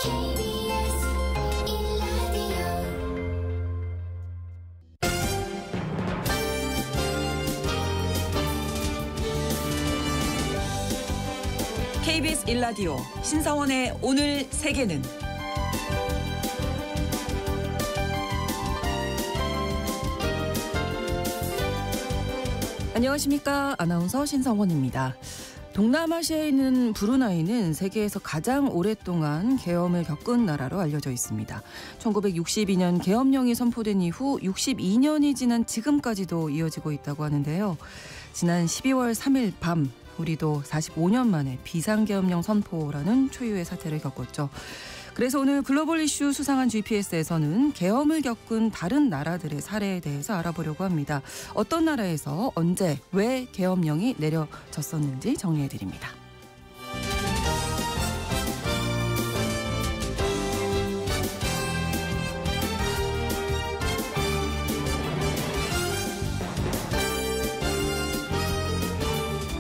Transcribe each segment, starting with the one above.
KBS 1라디오 KBS 1라디오 신성원의 오늘 세계는 안녕하십니까. 아나운서 신성원입니다. 동남아시아에 있는 브루나이는 세계에서 가장 오랫동안 계엄을 겪은 나라로 알려져 있습니다. 1962년 계엄령이 선포된 이후 62년이 지난 지금까지도 이어지고 있다고 하는데요. 지난 12월 3일 밤 우리도 45년 만에 비상계엄령 선포라는 초유의 사태를 겪었죠. 그래서 오늘 글로벌 이슈 수상한 GPS에서는 계엄을 겪은 다른 나라들의 사례에 대해서 알아보려고 합니다. 어떤 나라에서 언제 왜 계엄령이 내려졌었는지 정리해드립니다.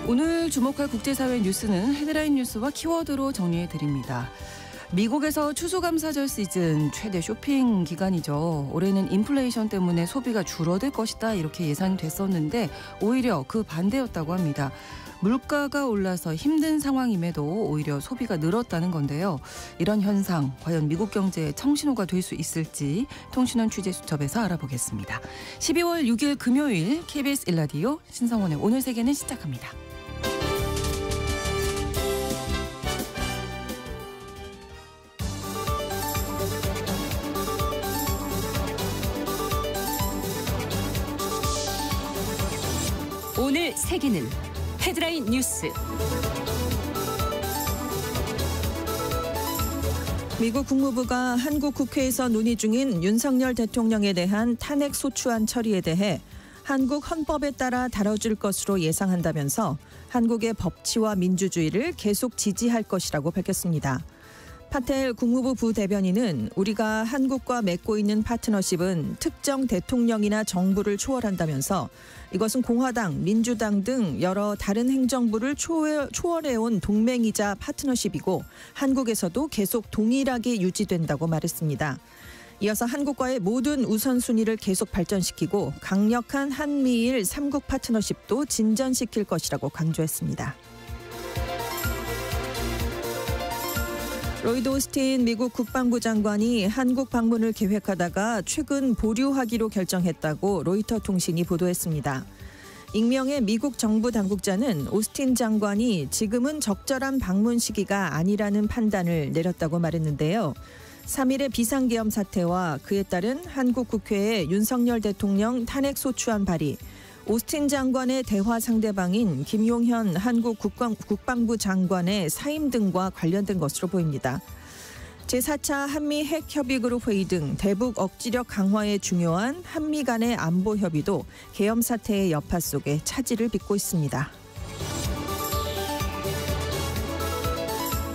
오늘 주목할 국제사회 뉴스는 헤드라인 뉴스와 키워드로 정리해드립니다. 미국에서 추수감사절 시즌 최대 쇼핑 기간이죠. 올해는 인플레이션 때문에 소비가 줄어들 것이다 이렇게 예상됐었는데 오히려 그 반대였다고 합니다. 물가가 올라서 힘든 상황임에도 오히려 소비가 늘었다는 건데요. 이런 현상 과연 미국 경제의 청신호가 될 수 있을지 통신원 취재수첩에서 알아보겠습니다. 12월 6일 금요일 KBS 1라디오 신성원의 오늘 세계는 시작합니다. 오늘 세계는 헤드라인 뉴스. 미국 국무부가 한국 국회에서 논의 중인 윤석열 대통령에 대한 탄핵 소추안 처리에 대해 한국 헌법에 따라 다뤄줄 것으로 예상한다면서 한국의 법치와 민주주의를 계속 지지할 것이라고 밝혔습니다. 파텔 국무부 부대변인은 우리가 한국과 맺고 있는 파트너십은 특정 대통령이나 정부를 초월한다면서 이것은 공화당, 민주당 등 여러 다른 행정부를 초월해온 동맹이자 파트너십이고 한국에서도 계속 동일하게 유지된다고 말했습니다. 이어서 한국과의 모든 우선순위를 계속 발전시키고 강력한 한미일 3국 파트너십도 진전시킬 것이라고 강조했습니다. 로이드 오스틴 미국 국방부 장관이 한국 방문을 계획하다가 최근 보류하기로 결정했다고 로이터 통신이 보도했습니다. 익명의 미국 정부 당국자는 오스틴 장관이 지금은 적절한 방문 시기가 아니라는 판단을 내렸다고 말했는데요. 3일의 비상계엄 사태와 그에 따른 한국 국회의 윤석열 대통령 탄핵 소추안 발의, 오스틴 장관의 대화 상대방인 김용현 한국 국방부 장관의 사임 등과 관련된 것으로 보입니다. 제4차 한미 핵협의그룹 회의 등 대북 억지력 강화에 중요한 한미 간의 안보 협의도 계엄 사태의 여파 속에 차질을 빚고 있습니다.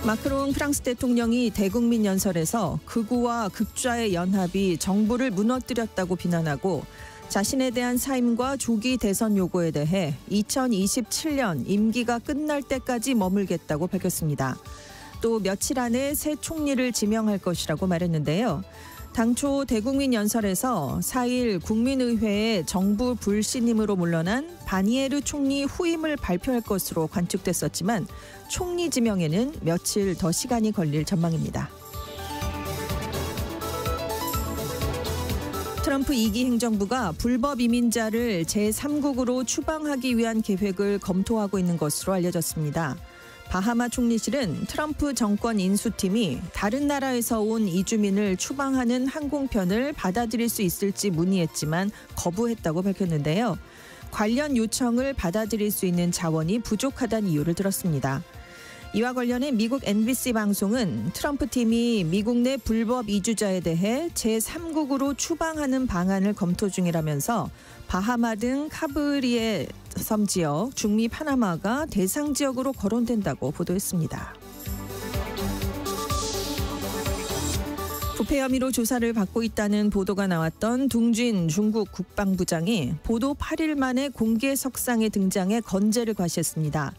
마크롱 프랑스 대통령이 대국민 연설에서 극우와 극좌의 연합이 정부를 무너뜨렸다고 비난하고 자신에 대한 사임과 조기 대선 요구에 대해 2027년 임기가 끝날 때까지 머물겠다고 밝혔습니다. 또 며칠 안에 새 총리를 지명할 것이라고 말했는데요. 당초 대국민 연설에서 4일 국민의회에 정부 불신임으로 물러난 바니에르 총리 후임을 발표할 것으로 관측됐었지만 총리 지명에는 며칠 더 시간이 걸릴 전망입니다. 트럼프 2기 행정부가 불법 이민자를 제3국으로 추방하기 위한 계획을 검토하고 있는 것으로 알려졌습니다. 바하마 총리실은 트럼프 정권 인수팀이 다른 나라에서 온 이주민을 추방하는 항공편을 받아들일 수 있을지 문의했지만 거부했다고 밝혔는데요. 관련 요청을 받아들일 수 있는 자원이 부족하다는 이유를 들었습니다. 이와 관련해 미국 NBC 방송은 트럼프 팀이 미국 내 불법 이주자에 대해 제3국으로 추방하는 방안을 검토 중이라면서 바하마 등 카브리의 섬 지역, 중미 파나마가 대상 지역으로 거론된다고 보도했습니다. 부패 혐의로 조사를 받고 있다는 보도가 나왔던 둥진 중국 국방부장이 보도 8일 만에 공개 석상에 등장해 건재를 과시했습니다.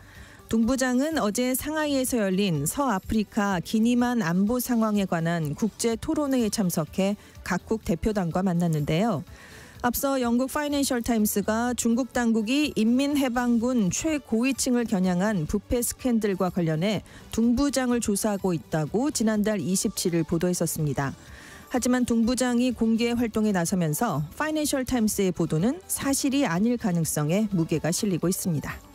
동부장은 어제 상하이에서 열린 서아프리카 기니만 안보 상황에 관한 국제 토론회에 참석해 각국 대표단과 만났는데요. 앞서 영국 파이낸셜 타임스가 중국 당국이 인민해방군 최고위층을 겨냥한 부패 스캔들과 관련해 동부장을 조사하고 있다고 지난달 27일 보도했었습니다. 하지만 동부장이 공개 활동에 나서면서 파이낸셜 타임스의 보도는 사실이 아닐 가능성에 무게가 실리고 있습니다.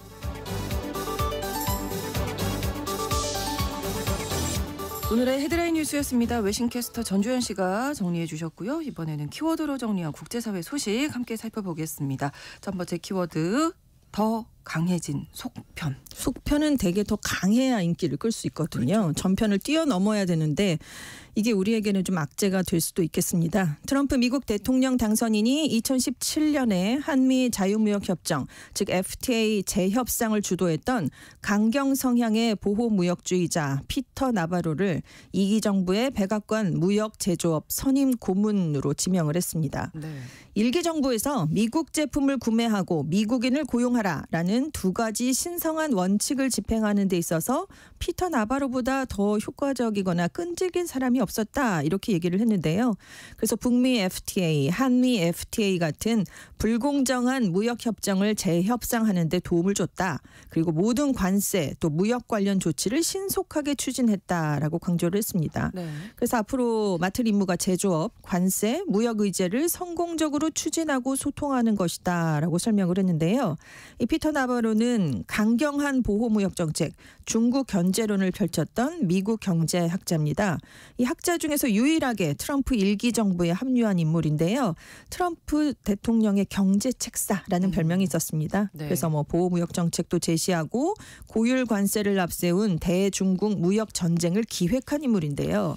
오늘의 헤드라인 뉴스였습니다. 외신캐스터 전주현 씨가 정리해 주셨고요. 이번에는 키워드로 정리한 국제사회 소식 함께 살펴보겠습니다. 첫 번째 키워드, 더 강해진 속편. 속편은 되게 더 강해야 인기를 끌 수 있거든요. 그렇죠. 전편을 뛰어넘어야 되는데 이게 우리에게는 좀 악재가 될 수도 있겠습니다. 트럼프 미국 대통령 당선인이 2017년에 한미 자유무역협정, 즉 FTA 재협상을 주도했던 강경 성향의 보호무역주의자 피터 나바로를 2기 정부의 백악관 무역제조업 선임 고문으로 지명을 했습니다. 네. 1기 정부에서 미국 제품을 구매하고 미국인을 고용하라라는 두 가지 신성한 원칙을 집행하는 데 있어서 피터 나바로보다 더 효과적이거나 끈질긴 사람이 없었다 이렇게 얘기를 했는데요. 그래서 북미 FTA, 한미 FTA 같은 불공정한 무역협정을 재협상하는 데 도움을 줬다. 그리고 모든 관세 또 무역 관련 조치를 신속하게 추진했다라고 강조를 했습니다. 네. 그래서 앞으로 맡을 임무가 제조업, 관세, 무역 의제를 성공적으로 추진하고 소통하는 것이다라고 설명을 했는데요. 이 피터 나바로는 강경한 보호무역 정책, 중국 견제론을 펼쳤던 미국 경제학자입니다. 이 학자 중에서 유일하게 트럼프 1기 정부에 합류한 인물인데요. 트럼프 대통령의 경제책사라는 별명이 있었습니다. 네. 그래서 보호무역 정책도 제시하고 고율 관세를 앞세운 대중국 무역 전쟁을 기획한 인물인데요.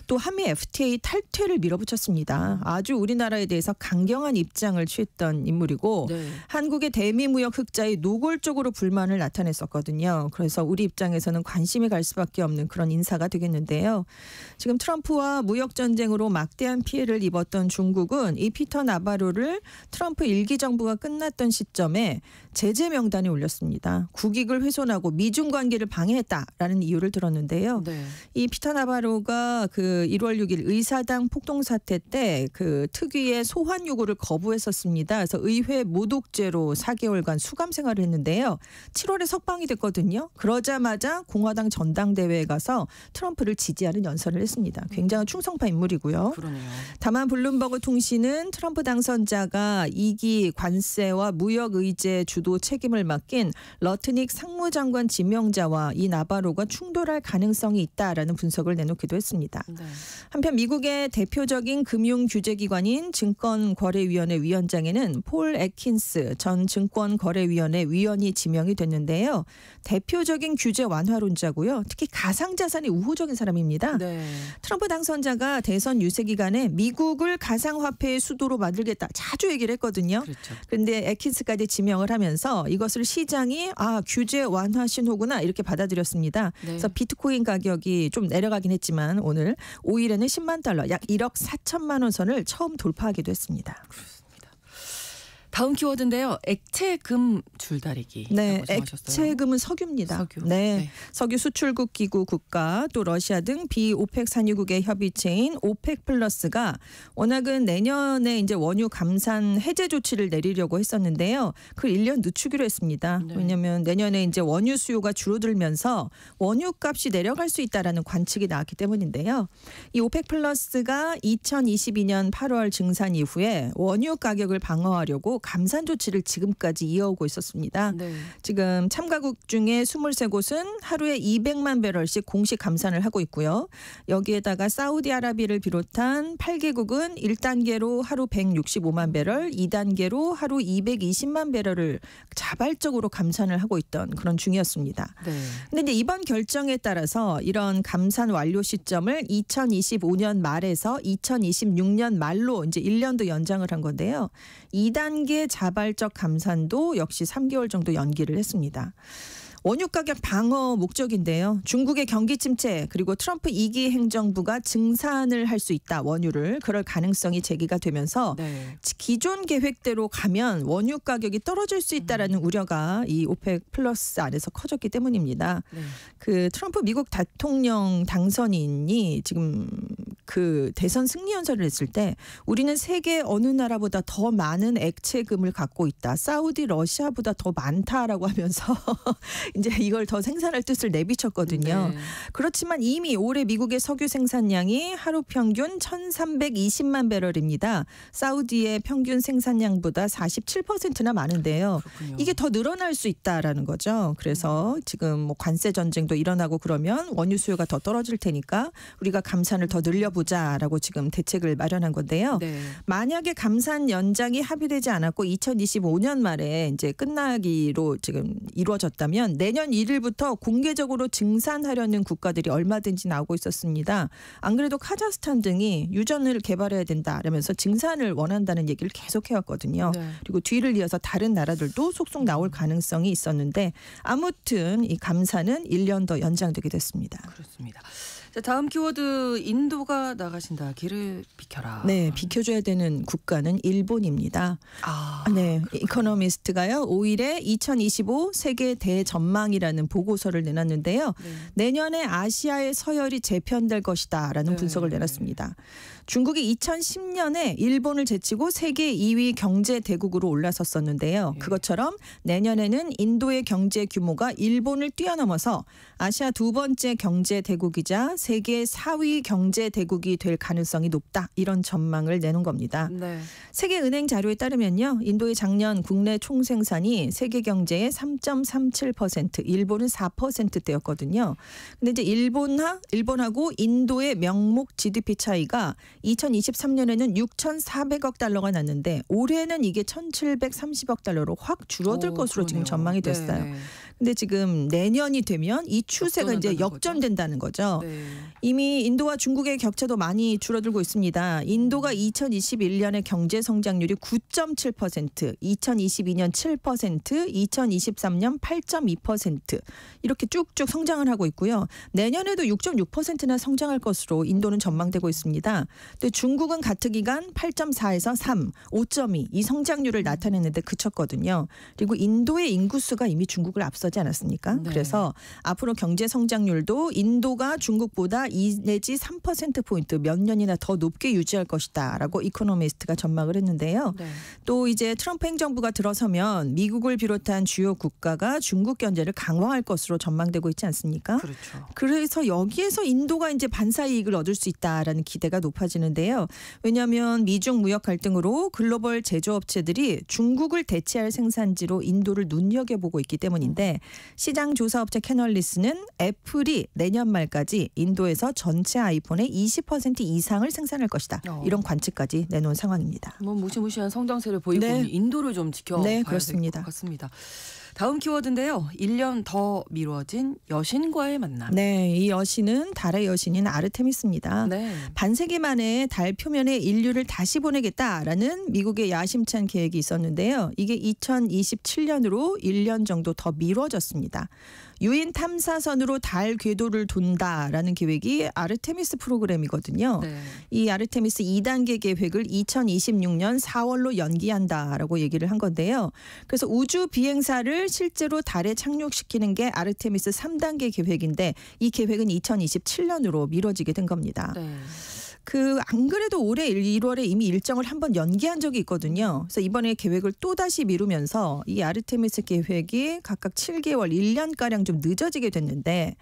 또 한미 FTA 탈퇴를 밀어붙였습니다. 아주 우리나라에 대해서 강경한 입장을 취했던 인물이고 네. 한국의 대미무역 흑자에 노골적으로 불만을 나타냈었거든요. 그래서 우리 입장에서는 관심이 갈 수밖에 없는 그런 인사가 되겠는데요. 지금 트럼프와 무역 전쟁으로 막대한 피해를 입었던 중국은 이 피터 나바로를 트럼프 1기 정부가 끝났던 시점에 제재 명단에 올렸습니다. 국익을 훼손하고 미중 관계를 방해했다라는 이유를 들었는데요. 네. 이 피터 나바로가 1월 6일 의사당 폭동 사태 때 특위의 소환 요구를 거부했었습니다. 그래서 의회 모독죄로 4개월간 수감 생활을 했는데요. 7월에 석방이 됐거든요. 그러자마자 공화당 전당대회에 가서 트럼프를 지지하는 연설을 했습니다. 굉장한 충성파 인물이고요. 그러네요. 다만 블룸버그 통신은 트럼프 당선자가 2기 관세와 무역 의제 주도 책임을 맡긴 러트닉 상무장관 지명자와 이 나바로가 충돌할 가능성이 있다라는 분석을 내놓기도 했습니다. 네. 한편 미국의 대표적인 금융규제기관인 증권거래위원회 위원장에는 폴 애킨스 전 증권거래위원회 위원이 지명이 됐는데요. 대표적인 규제 완화론자고요. 특히 가상자산이 우호적인 사람입니다. 네. 트럼프 당선자가 대선 유세 기간에 미국을 가상화폐의 수도로 만들겠다 자주 얘기를 했거든요. 그렇죠. 그런데 애킨스까지 지명을 하면서 이것을 시장이 규제 완화 신호구나 이렇게 받아들였습니다. 네. 그래서 비트코인 가격이 좀 내려가긴 했지만 오늘 5일에는 10만 달러, 약 1억 4천만 원 선을 처음 돌파하기도 했습니다. 다음 키워드인데요. 액체금 줄다리기. 네, 액체금은 석유입니다. 석유. 네, 네. 석유 수출국 기구 국가 또 러시아 등 비오펙 산유국의 협의체인 오펙 플러스가 워낙은 내년에 이제 원유 감산 해제 조치를 내리려고 했었는데요. 그걸 1년 늦추기로 했습니다. 네. 왜냐하면 내년에 이제 원유 수요가 줄어들면서 원유 값이 내려갈 수 있다라는 관측이 나왔기 때문인데요. 이 오펙 플러스가 2022년 8월 증산 이후에 원유 가격을 방어하려고 감산 조치를 지금까지 이어오고 있었습니다. 네. 지금 참가국 중에 23곳은 하루에 200만 배럴씩 공식 감산을 하고 있고요. 여기에다가 사우디아라비아를 비롯한 8개국은 1단계로 하루 165만 배럴, 2단계로 하루 220만 배럴을 자발적으로 감산을 하고 있던 그런 중이었습니다. 네. 근데 이제 이번 결정에 따라서 이런 감산 완료 시점을 2025년 말에서 2026년 말로 이제 1년 더 연장을 한 건데요. 2단계 자발적 감산도 역시 3개월 정도 연기를 했습니다. 원유 가격 방어 목적인데요. 중국의 경기 침체 그리고 트럼프 2기 행정부가 증산을 할 수 있다. 원유를 그럴 가능성이 제기가 되면서 네. 기존 계획대로 가면 원유 가격이 떨어질 수 있다라는 우려가 이 오펙 플러스 안에서 커졌기 때문입니다. 네. 그 트럼프 미국 대통령 당선인이 지금 그 대선 승리 연설을 했을 때 우리는 세계 어느 나라보다 더 많은 액체금을 갖고 있다. 사우디 러시아보다 더 많다라고 하면서 이제 이걸 더 생산할 뜻을 내비쳤거든요. 네. 그렇지만 이미 올해 미국의 석유 생산량이 하루 평균 1,320만 배럴입니다. 사우디의 평균 생산량보다 47%나 많은데요. 그렇군요. 이게 더 늘어날 수 있다라는 거죠. 그래서 지금 뭐 관세 전쟁도 일어나고 그러면 원유 수요가 더 떨어질 테니까 우리가 감산을 더 늘려보자라고 지금 대책을 마련한 건데요. 네. 만약에 감산 연장이 합의되지 않았고 2025년 말에 이제 끝나기로 지금 이루어졌다면 내년 1일부터 공개적으로 증산하려는 국가들이 얼마든지 나오고 있었습니다. 안 그래도 카자흐스탄 등이 유전을 개발해야 된다라면서 증산을 원한다는 얘기를 계속 해왔거든요. 네. 그리고 뒤를 이어서 다른 나라들도 속속 나올 가능성이 있었는데 아무튼 이 감산은 1년 더 연장되게 됐습니다. 그렇습니다. 자, 다음 키워드 인도가 나가신다. 길을 비켜라. 네, 비켜줘야 되는 국가는 일본입니다. 아, 네, 이코노미스트가요 5일에 2025 세계 대전망이라는 보고서를 내놨는데요. 네. 내년에 아시아의 서열이 재편될 것이다라는 네. 분석을 내놨습니다. 중국이 2010년에 일본을 제치고 세계 2위 경제 대국으로 올라섰었는데요. 예. 그것처럼 내년에는 인도의 경제 규모가 일본을 뛰어넘어서 아시아 두 번째 경제 대국이자 세계 4위 경제 대국이 될 가능성이 높다. 이런 전망을 내놓은 겁니다. 네. 세계은행 자료에 따르면요. 인도의 작년 국내 총생산이 세계 경제의 3.37%, 일본은 4%대였거든요. 근데 이제 일본하고 인도의 명목 GDP 차이가 2023년에는 6,400억 달러가 났는데 올해는 이게 1,730억 달러로 확 줄어들 오, 것으로 지금 그러네요. 전망이 됐어요. 네. 근데 지금 내년이 되면 이 추세가 이제 역전한다는 역전된다는 거죠. 네. 이미 인도와 중국의 격차도 많이 줄어들고 있습니다. 인도가 2021년에 경제 성장률이 9.7%, 2022년 7%, 2023년 8.2% 이렇게 쭉쭉 성장을 하고 있고요. 내년에도 6.6%나 성장할 것으로 인도는 전망되고 있습니다. 근데 중국은 같은 기간 8.4에서 3, 5.2 이 성장률을 나타냈는데 그쳤거든요. 그리고 인도의 인구수가 이미 중국을 앞서지 않았습니까? 네. 그래서 앞으로 경제 성장률도 인도가 중국보다 2 내지 3%포인트 몇 년이나 더 높게 유지할 것이다라고 이코노미스트가 전망을 했는데요. 네. 또 이제 트럼프 행정부가 들어서면 미국을 비롯한 주요 국가가 중국 견제를 강화할 것으로 전망되고 있지 않습니까? 그렇죠. 그래서 여기에서 인도가 이제 반사 이익을 얻을 수 있다라는 기대가 높아지는데요. 왜냐하면 미중 무역 갈등으로 글로벌 제조업체들이 중국을 대체할 생산지로 인도를 눈여겨보고 있기 때문인데 시장 조사업체 캐널리스는 애플이 내년 말까지 인도에서 전체 아이폰의 20% 이상을 생산할 것이다. 이런 관측까지 내놓은 상황입니다. 뭐 무시무시한 성장세를 보이고 네. 있는 인도를 좀 지켜봐야 네, 될 그렇습니다. 것 같습니다. 다음 키워드인데요. 1년 더 미뤄진 여신과의 만남. 네, 이 여신은 달의 여신인 아르테미스입니다. 네. 반세기 만에 달 표면에 인류를 다시 보내겠다라는 미국의 야심찬 계획이 있었는데요. 이게 2027년으로 1년 정도 더 미뤄졌습니다. 유인 탐사선으로 달 궤도를 돈다라는 계획이 아르테미스 프로그램이거든요. 네. 이 아르테미스 2단계 계획을 2026년 4월로 연기한다라고 얘기를 한 건데요. 그래서 우주 비행사를 실제로 달에 착륙시키는 게 아르테미스 3단계 계획인데 이 계획은 2027년으로 미뤄지게 된 겁니다. 네. 안 그래도 올해 1월에 이미 일정을 한번 연기한 적이 있거든요. 그래서 이번에 계획을 또다시 미루면서 이 아르테미스 계획이 각각 7개월, 1년가량 좀 늦어지게 됐는데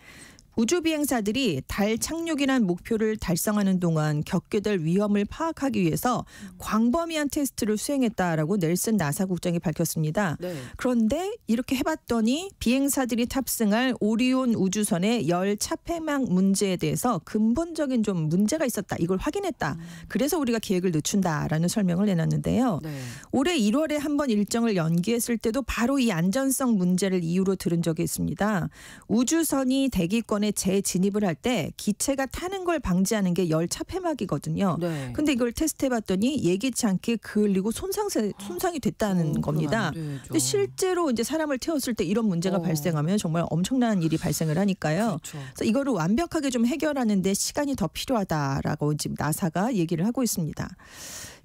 우주 비행사들이 달 착륙이란 목표를 달성하는 동안 겪게 될 위험을 파악하기 위해서 광범위한 테스트를 수행했다라고 넬슨 나사 국장이 밝혔습니다. 네. 그런데 이렇게 해봤더니 비행사들이 탑승할 오리온 우주선의 열 차폐막 문제에 대해서 근본적인 좀 문제가 있었다. 이걸 확인했다. 그래서 우리가 계획을 늦춘다라는 설명을 내놨는데요. 네. 올해 1월에 한번 일정을 연기했을 때도 바로 이 안전성 문제를 이유로 들은 적이 있습니다. 우주선이 대기권에 이번에 재진입을 할 때 기체가 타는 걸 방지하는 게 열차 폐막이거든요. 네. 근데 이걸 테스트해봤더니 예기치 않게 그을리고 손상이 됐다는 겁니다. 그러면 안 되죠. 근데 실제로 이제 사람을 태웠을 때 이런 문제가 발생하면 정말 엄청난 일이 발생을 하니까요. 그렇죠. 그래서 이거를 완벽하게 좀 해결하는데 시간이 더 필요하다라고 지금 나사가 얘기를 하고 있습니다.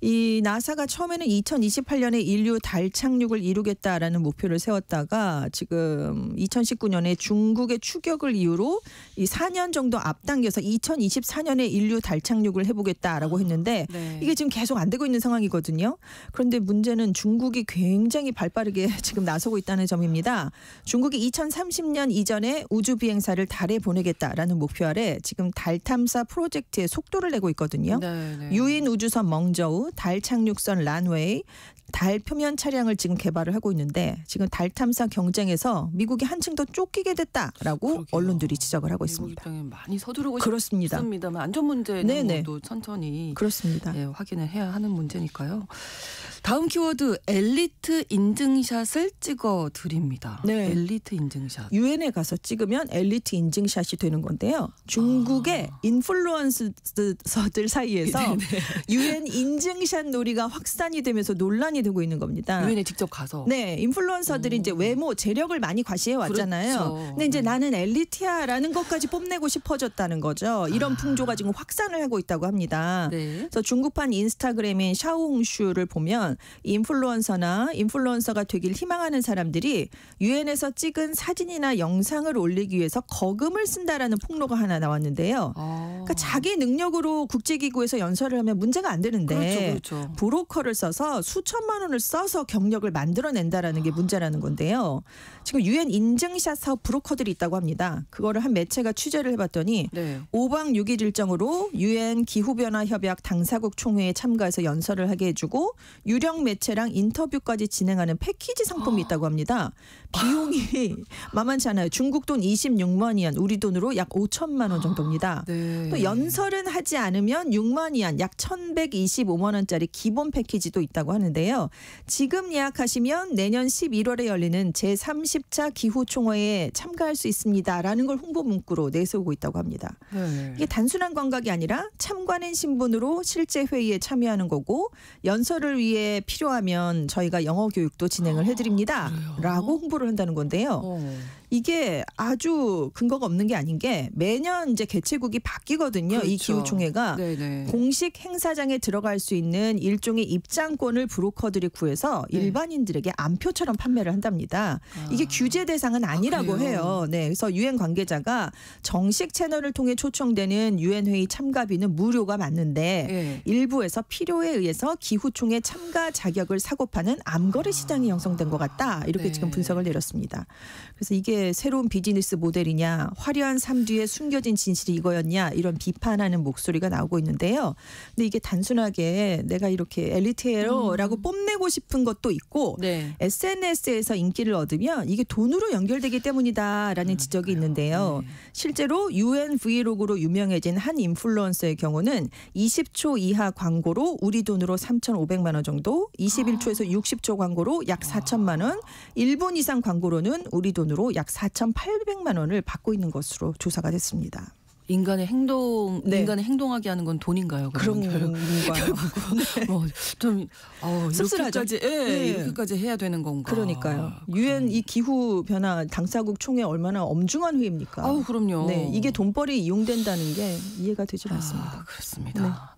이 나사가 처음에는 2028년에 인류 달 착륙을 이루겠다라는 목표를 세웠다가 지금 2019년에 중국의 추격을 이유로 이 4년 정도 앞당겨서 2024년에 인류 달 착륙을 해보겠다라고 했는데 네. 이게 지금 계속 안 되고 있는 상황이거든요. 그런데 문제는 중국이 굉장히 발빠르게 지금 나서고 있다는 점입니다. 중국이 2030년 이전에 우주 비행사를 달에 보내겠다라는 목표 아래 지금 달 탐사 프로젝트에 속도를 내고 있거든요. 네, 네. 유인 우주선 멍저우, 달 착륙선 란웨이, 달 표면 차량을 지금 개발을 하고 있는데 지금 달 탐사 경쟁에서 미국이 한층 더 쫓기게 됐다라고 그러게요. 언론들이 지적을 하고 미국 있습니다. 입장에 많이 서두르고 그렇습니다. 싶습니다만 안전 문제는 네네. 또 천천히 그렇습니다. 예, 확인을 해야 하는 문제니까요. 다음 키워드 엘리트 인증샷을 찍어 드립니다. 네. 엘리트 인증샷. 유엔에 가서 찍으면 엘리트 인증샷이 되는 건데요. 중국의 인플루언서들 사이에서 유엔 인증샷 놀이가 확산이 되면서 논란이 되고 있는 겁니다. 유엔에 직접 가서. 네, 인플루언서들이 이제 외모, 재력을 많이 과시해 왔잖아요. 그렇죠. 근데 이제 네. 나는 엘리트야라는 것까지 뽐내고 싶어졌다는 거죠. 이런 풍조가 지금 확산을 하고 있다고 합니다. 네. 그래서 중국판 인스타그램인 샤오홍슈를 보면 인플루언서나 인플루언서가 되길 희망하는 사람들이 유엔에서 찍은 사진이나 영상을 올리기 위해서 거금을 쓴다라는 폭로가 하나 나왔는데요. 그러니까 자기 능력으로 국제기구에서 연설을 하면 문제가 안 되는데 그렇죠, 그렇죠. 브로커를 써서 수천만 원을 써서 경력을 만들어낸다라는 게 문제라는 건데요. 지금 유엔 인증샷 사업 브로커들이 있다고 합니다. 그거를 한 매체가 취재를 해봤더니 네. 5박 6일 일정으로 유엔 기후변화협약 당사국 총회에 참가해서 연설을 하게 해주고 유령 매체랑 인터뷰까지 진행하는 패키지 상품이 있다고 합니다. 비용이 만만치 않아요. 중국 돈 26만 위안, 우리 돈으로 약 5천만 원 정도입니다. 네. 또 연설은 하지 않으면 6만 위안, 약 1,125만 원짜리 기본 패키지도 있다고 하는데요. 지금 예약하시면 내년 11월에 열리는 제30차 기후총회에 참가할 수 있습니다라는 걸 홍보 문구로 내세우고 있다고 합니다. 네. 이게 단순한 관광이 아니라 참관인 신분으로 실제 회의에 참여하는 거고 연설을 위해 필요하면 저희가 영어 교육도 진행을 해드립니다. 라고 홍보를 한다는 건데요. 이게 아주 근거가 없는 게 아닌 게 매년 이제 개최국이 바뀌거든요. 이 그렇죠. 기후총회가. 네네. 공식 행사장에 들어갈 수 있는 일종의 입장권을 브로커들이 구해서 네. 일반인들에게 암표처럼 판매를 한답니다. 이게 규제 대상은 아니라고 그래요? 해요. 네, 그래서 유엔 관계자가 정식 채널을 통해 초청되는 유엔 회의 참가비는 무료가 맞는데 예. 일부에서 필요에 의해서 기후총회 참가 자격을 사고 파는 암거래 시장이 형성된 것 같다. 이렇게 네. 지금 분석을 내렸습니다. 그래서 이게 새로운 비즈니스 모델이냐, 화려한 삶 뒤에 숨겨진 진실이 이거였냐, 이런 비판하는 목소리가 나오고 있는데요. 근데 이게 단순하게 내가 이렇게 엘리트예요라고 뽐내고 싶은 것도 있고 네. SNS에서 인기를 얻으면 이게 돈으로 연결되기 때문이다라는 지적이 있는데요. 네. 실제로 UN 브이로그로 유명해진 한 인플루언서의 경우는 20초 이하 광고로 우리 돈으로 3,500만 원 정도, 21초에서 60초 광고로 약 4천만 원, 1분 이상 광고로는 우리 돈으로 약 4,800만 원을 받고 있는 것으로 조사가 됐습니다. 인간의 행동, 네. 인간의 행동하게 하는 건 돈인가요? 그런 건가요? 좀 씁쓸하죠. 이렇게까지, 네. 이렇게까지 해야 되는 건가? 그러니까요. 유엔 이 기후 변화 당사국 총회 얼마나 엄중한 회의입니까? 아우 그럼요. 네, 이게 돈벌이 이용된다는 게 이해가 되질 않습니다. 그렇습니다.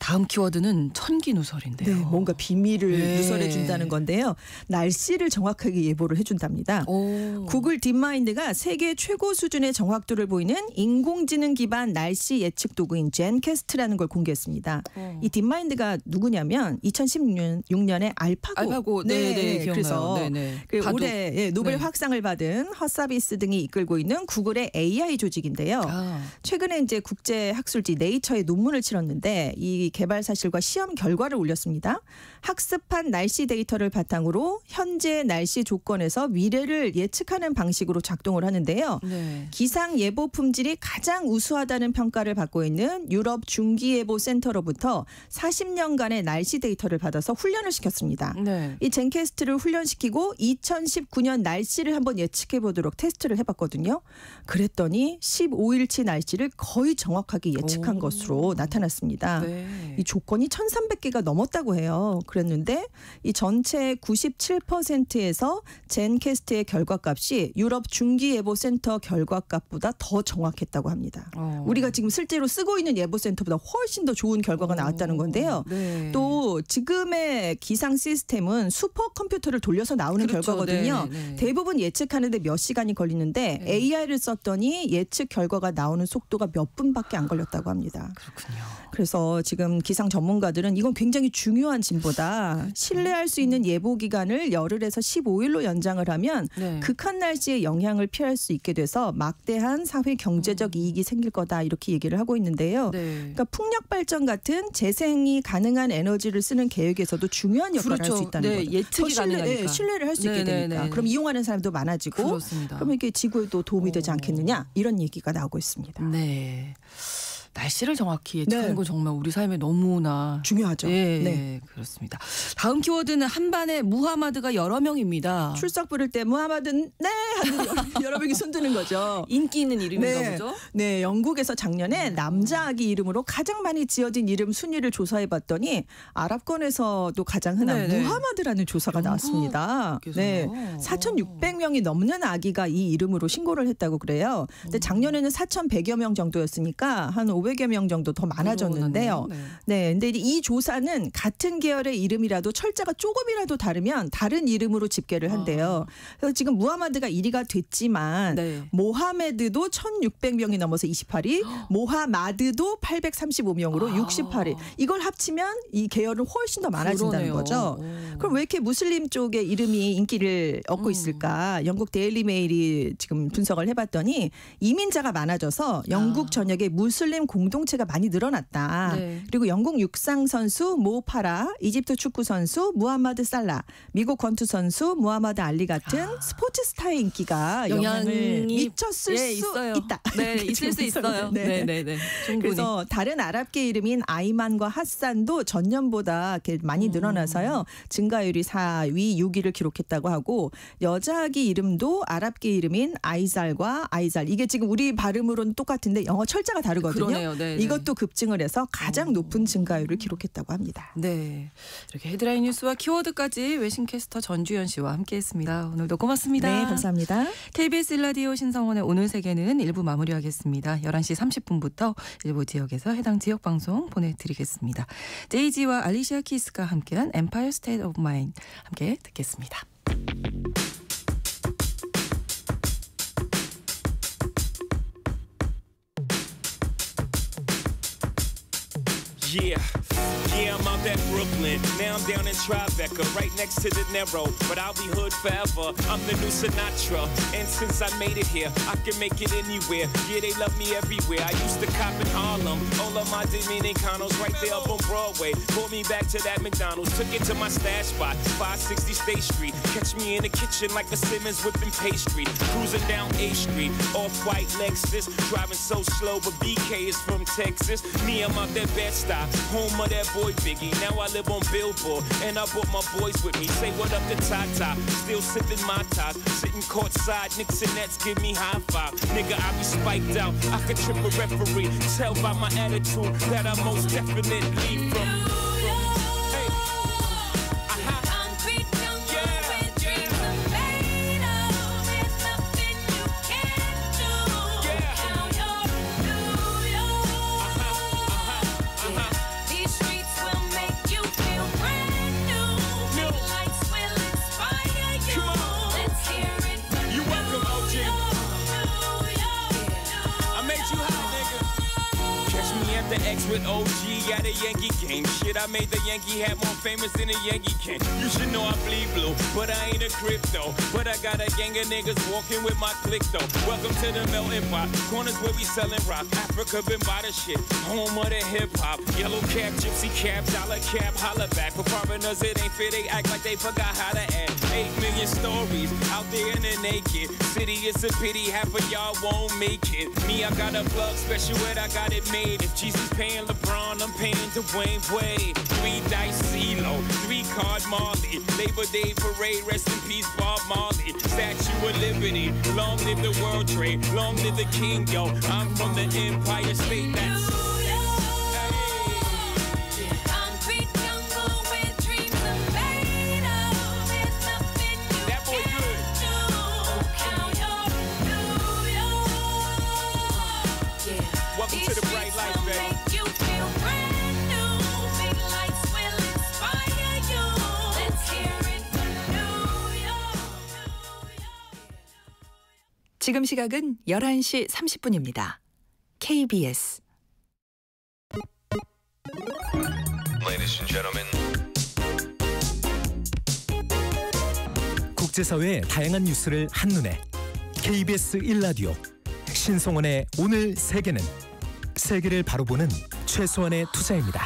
다음 키워드는 천기 누설인데요. 네, 뭔가 비밀을 네. 누설해 준다는 건데요. 날씨를 정확하게 예보를 해준답니다. 오. 구글 딥마인드가 세계 최고 수준의 정확도를 보이는 인공지능 기반 날씨 예측 도구인 젠캐스트라는 걸 공개했습니다. 어. 이 딥마인드가 누구냐면 2016년에 알파고. 네네 기억나요. 그래서 네네. 그 바둑. 올해 노벨 네. 확상을 받은 헛서비스 등이 이끌고 있는 구글의 AI 조직인데요. 아. 최근에 이제 국제 학술지 네이처에 논문을 치렀는데 이 개발 사실과 시험 결과를 올렸습니다. 학습한 날씨 데이터를 바탕으로 현재 날씨 조건에서 미래를 예측하는 방식으로 작동을 하는데요. 네. 기상 예보 품질이 가장 우수하다는 평가를 받고 있는 유럽 중기예보 센터로부터 40년간의 날씨 데이터를 받아서 훈련을 시켰습니다. 네. 이 젠캐스트를 훈련시키고 2019년 날씨를 한번 예측해 보도록 테스트를 해봤거든요. 그랬더니 15일치 날씨를 거의 정확하게 예측한 오. 것으로 나타났습니다. 네. 이 조건이 1,300개가 넘었다고 해요. 그랬는데 이 전체 97%에서 젠캐스트의 결과값이 유럽 중기예보센터 결과값보다 더 정확했다고 합니다. 우리가 지금 실제로 쓰고 있는 예보센터보다 훨씬 더 좋은 결과가 나왔다는 건데요. 네. 또 지금의 기상 시스템은 슈퍼컴퓨터를 돌려서 나오는 그렇죠. 결과거든요. 네, 네. 대부분 예측하는데 몇 시간이 걸리는데 네. AI를 썼더니 예측 결과가 나오는 속도가 몇 분밖에 안 걸렸다고 합니다. 그렇군요. 그래서 지금 기상 전문가들은 이건 굉장히 중요한 진보다. 신뢰할 수 있는 예보 기간을 열흘에서 15일로 연장을 하면 네. 극한 날씨의 영향을 피할 수 있게 돼서 막대한 사회 경제적 이익이 생길 거다 이렇게 얘기를 하고 있는데요. 네. 그러니까 풍력 발전 같은 재생이 가능한 에너지를 쓰는 계획에서도 중요한 역할을 할 수 그렇죠. 있다는 네, 거죠. 예측이 더 가능하니까. 신뢰를 할 수 있게 네, 네, 되니까. 네. 그럼 이용하는 사람도 많아지고 그렇습니다. 그러면 이게 지구에도 도움이 되지 오. 않겠느냐 이런 얘기가 나오고 있습니다. 네. 날씨를 정확히 예측하는 네. 건 정말 우리 삶에 너무나 중요하죠. 예, 네. 그렇습니다. 다음 키워드는 한반에 무하마드가 여러 명입니다. 출석 부를 때 무하마드는 네 하는 여러 명이 손드는 거죠. 인기 있는 이름인가 네. 보죠? 네, 영국에서 작년에 남자 아기 이름으로 가장 많이 지어진 이름 순위를 조사해봤더니 아랍권에서도 가장 흔한 네네. 무하마드라는 조사가 나왔습니다. 네, 영국에서요? 4,600명이 넘는 아기가 이 이름으로 신고를 했다고 그래요. 근데 작년에는 4,100여 명 정도였으니까 한 500여 명 정도 더 많아졌는데요. 네. 네, 근데 이 조사는 같은 계열의 이름이라도 철자가 조금이라도 다르면 다른 이름으로 집계를 한대요. 그래서 지금 무하마드가 1위가 됐지만 네. 모하메드도 1,600명이 넘어서 28위, 모하마드도 835명으로 68위. 이걸 합치면 이 계열은 훨씬 더 많아진다는 그러네요. 거죠. 오. 그럼 왜 이렇게 무슬림 쪽의 이름이 인기를 얻고 있을까? 영국 데일리 메일이 지금 분석을 해봤더니 이민자가 많아져서 영국 전역에 무슬림 공동체가 많이 늘어났다. 네. 그리고 영국 육상 선수 모 파라, 이집트 축구 선수 무하마드 살라, 미국 권투 선수 무하마드 알리 같은 스포츠 스타의 인기가 영향을 미쳤을 수 있어요. 있다. 네, 이렇게 있을 수 분석을. 있어요. 네, 네, 네. 충분히. 그래서 다른 아랍계 이름인 아이만과 핫산도 전년보다 이렇게 많이 늘어나서요. 증가율이 4위, 6위를 기록했다고 하고 여자아기 이름도 아랍계 이름인 아이잘과 아이잘. 이게 지금 우리 발음으로는 똑같은데 영어 철자가 다르거든요. 그러네요. 네, 네. 이것도 급증을 해서 가장 높은 증가율을 기록했다고 합니다. 네, 이렇게 헤드라인 뉴스와 키워드까지 외신캐스터 전주현 씨와 함께했습니다. 오늘도 고맙습니다. 네, 감사합니다. KBS 일라디오 신성원의 오늘 세계는 1부 마무리하겠습니다. 11시 30분부터 일부 지역에서 해당 지역 방송 보내드리겠습니다. 제이지와 알리시아 키스가 함께한 Empire State of Mind 함께 듣겠습니다. Yeah, I'm out at Brooklyn. Now I'm down in Tribeca, right next to the Narrow. But I'll be hood forever. I'm the new Sinatra. And since I made it here, I can make it anywhere. Yeah, they love me everywhere. I used to cop in Harlem. All of my Dominicanos right there up on Broadway. Pulled me back to that McDonald's. Took it to my stash spot, 560 State Street. Catch me in the kitchen like a Simmons whipping pastry. Cruising down A Street, off-white Lexus. Driving so slow, but BK is from Texas. Me, I'm out that Bed-Stuy, home of that boy Biggie. Now I live on Billboard, and I brought my boys with me. Say what up to Tata, still sipping my top. Sitting courtside, Knicks and Nets give me high five. Nigga, I be spiked out, I could trip a referee. Tell by my attitude that I most definitely from. Hey. Concrete jungle where dreams are made of. There's nothing you can't do. Now you're New York. These streets will make you feel brand new. Lights will inspire you. Come on. Let's hear it for You welcome, OG. New York. I made you hot, nigga. Catch me at the X with OG at a Yankee game. Shit, I made the Yankee hat more famous than a Yankee can. You should know I bleed blue, but I ain't a crypto. But I got a gang of niggas walking with my click though. Welcome to the melting pot, corners where we selling rock. Africa been by the shit, home of the hip hop. Yellow cap, gypsy cap, dollar cap, holla back. For foreigners it ain't fair, they act like they forgot how to act. 8 million stories out there in the naked city. It's a pity half of y'all won't make it. Me, I got a plug special ed, I got it made. If Jesus paying LeBron, I'm paying Dwayne Wade. 3 dice CeeLo, 3 card Marley. Labor Day parade, rest in peace Bob Marley. Statue of Liberty, long live the World Trade, long live the King, yo. I'm from the Empire State. That's Concrete jungle where dreams are made of. There's nothing you That boy can't good. do. Now you're New York. Welcome to the bright light, These streets will baby. make you feel brand new. Big lights will inspire you. Let's hear it for New York. 지금 시각은 11시 30분입니다. KBS Ladies and gentlemen. 국제사회의 다양한 뉴스를 한눈에 KBS 1라디오 신성원의 오늘 세계는 세계를 바로 보는 최소한의 투자입니다.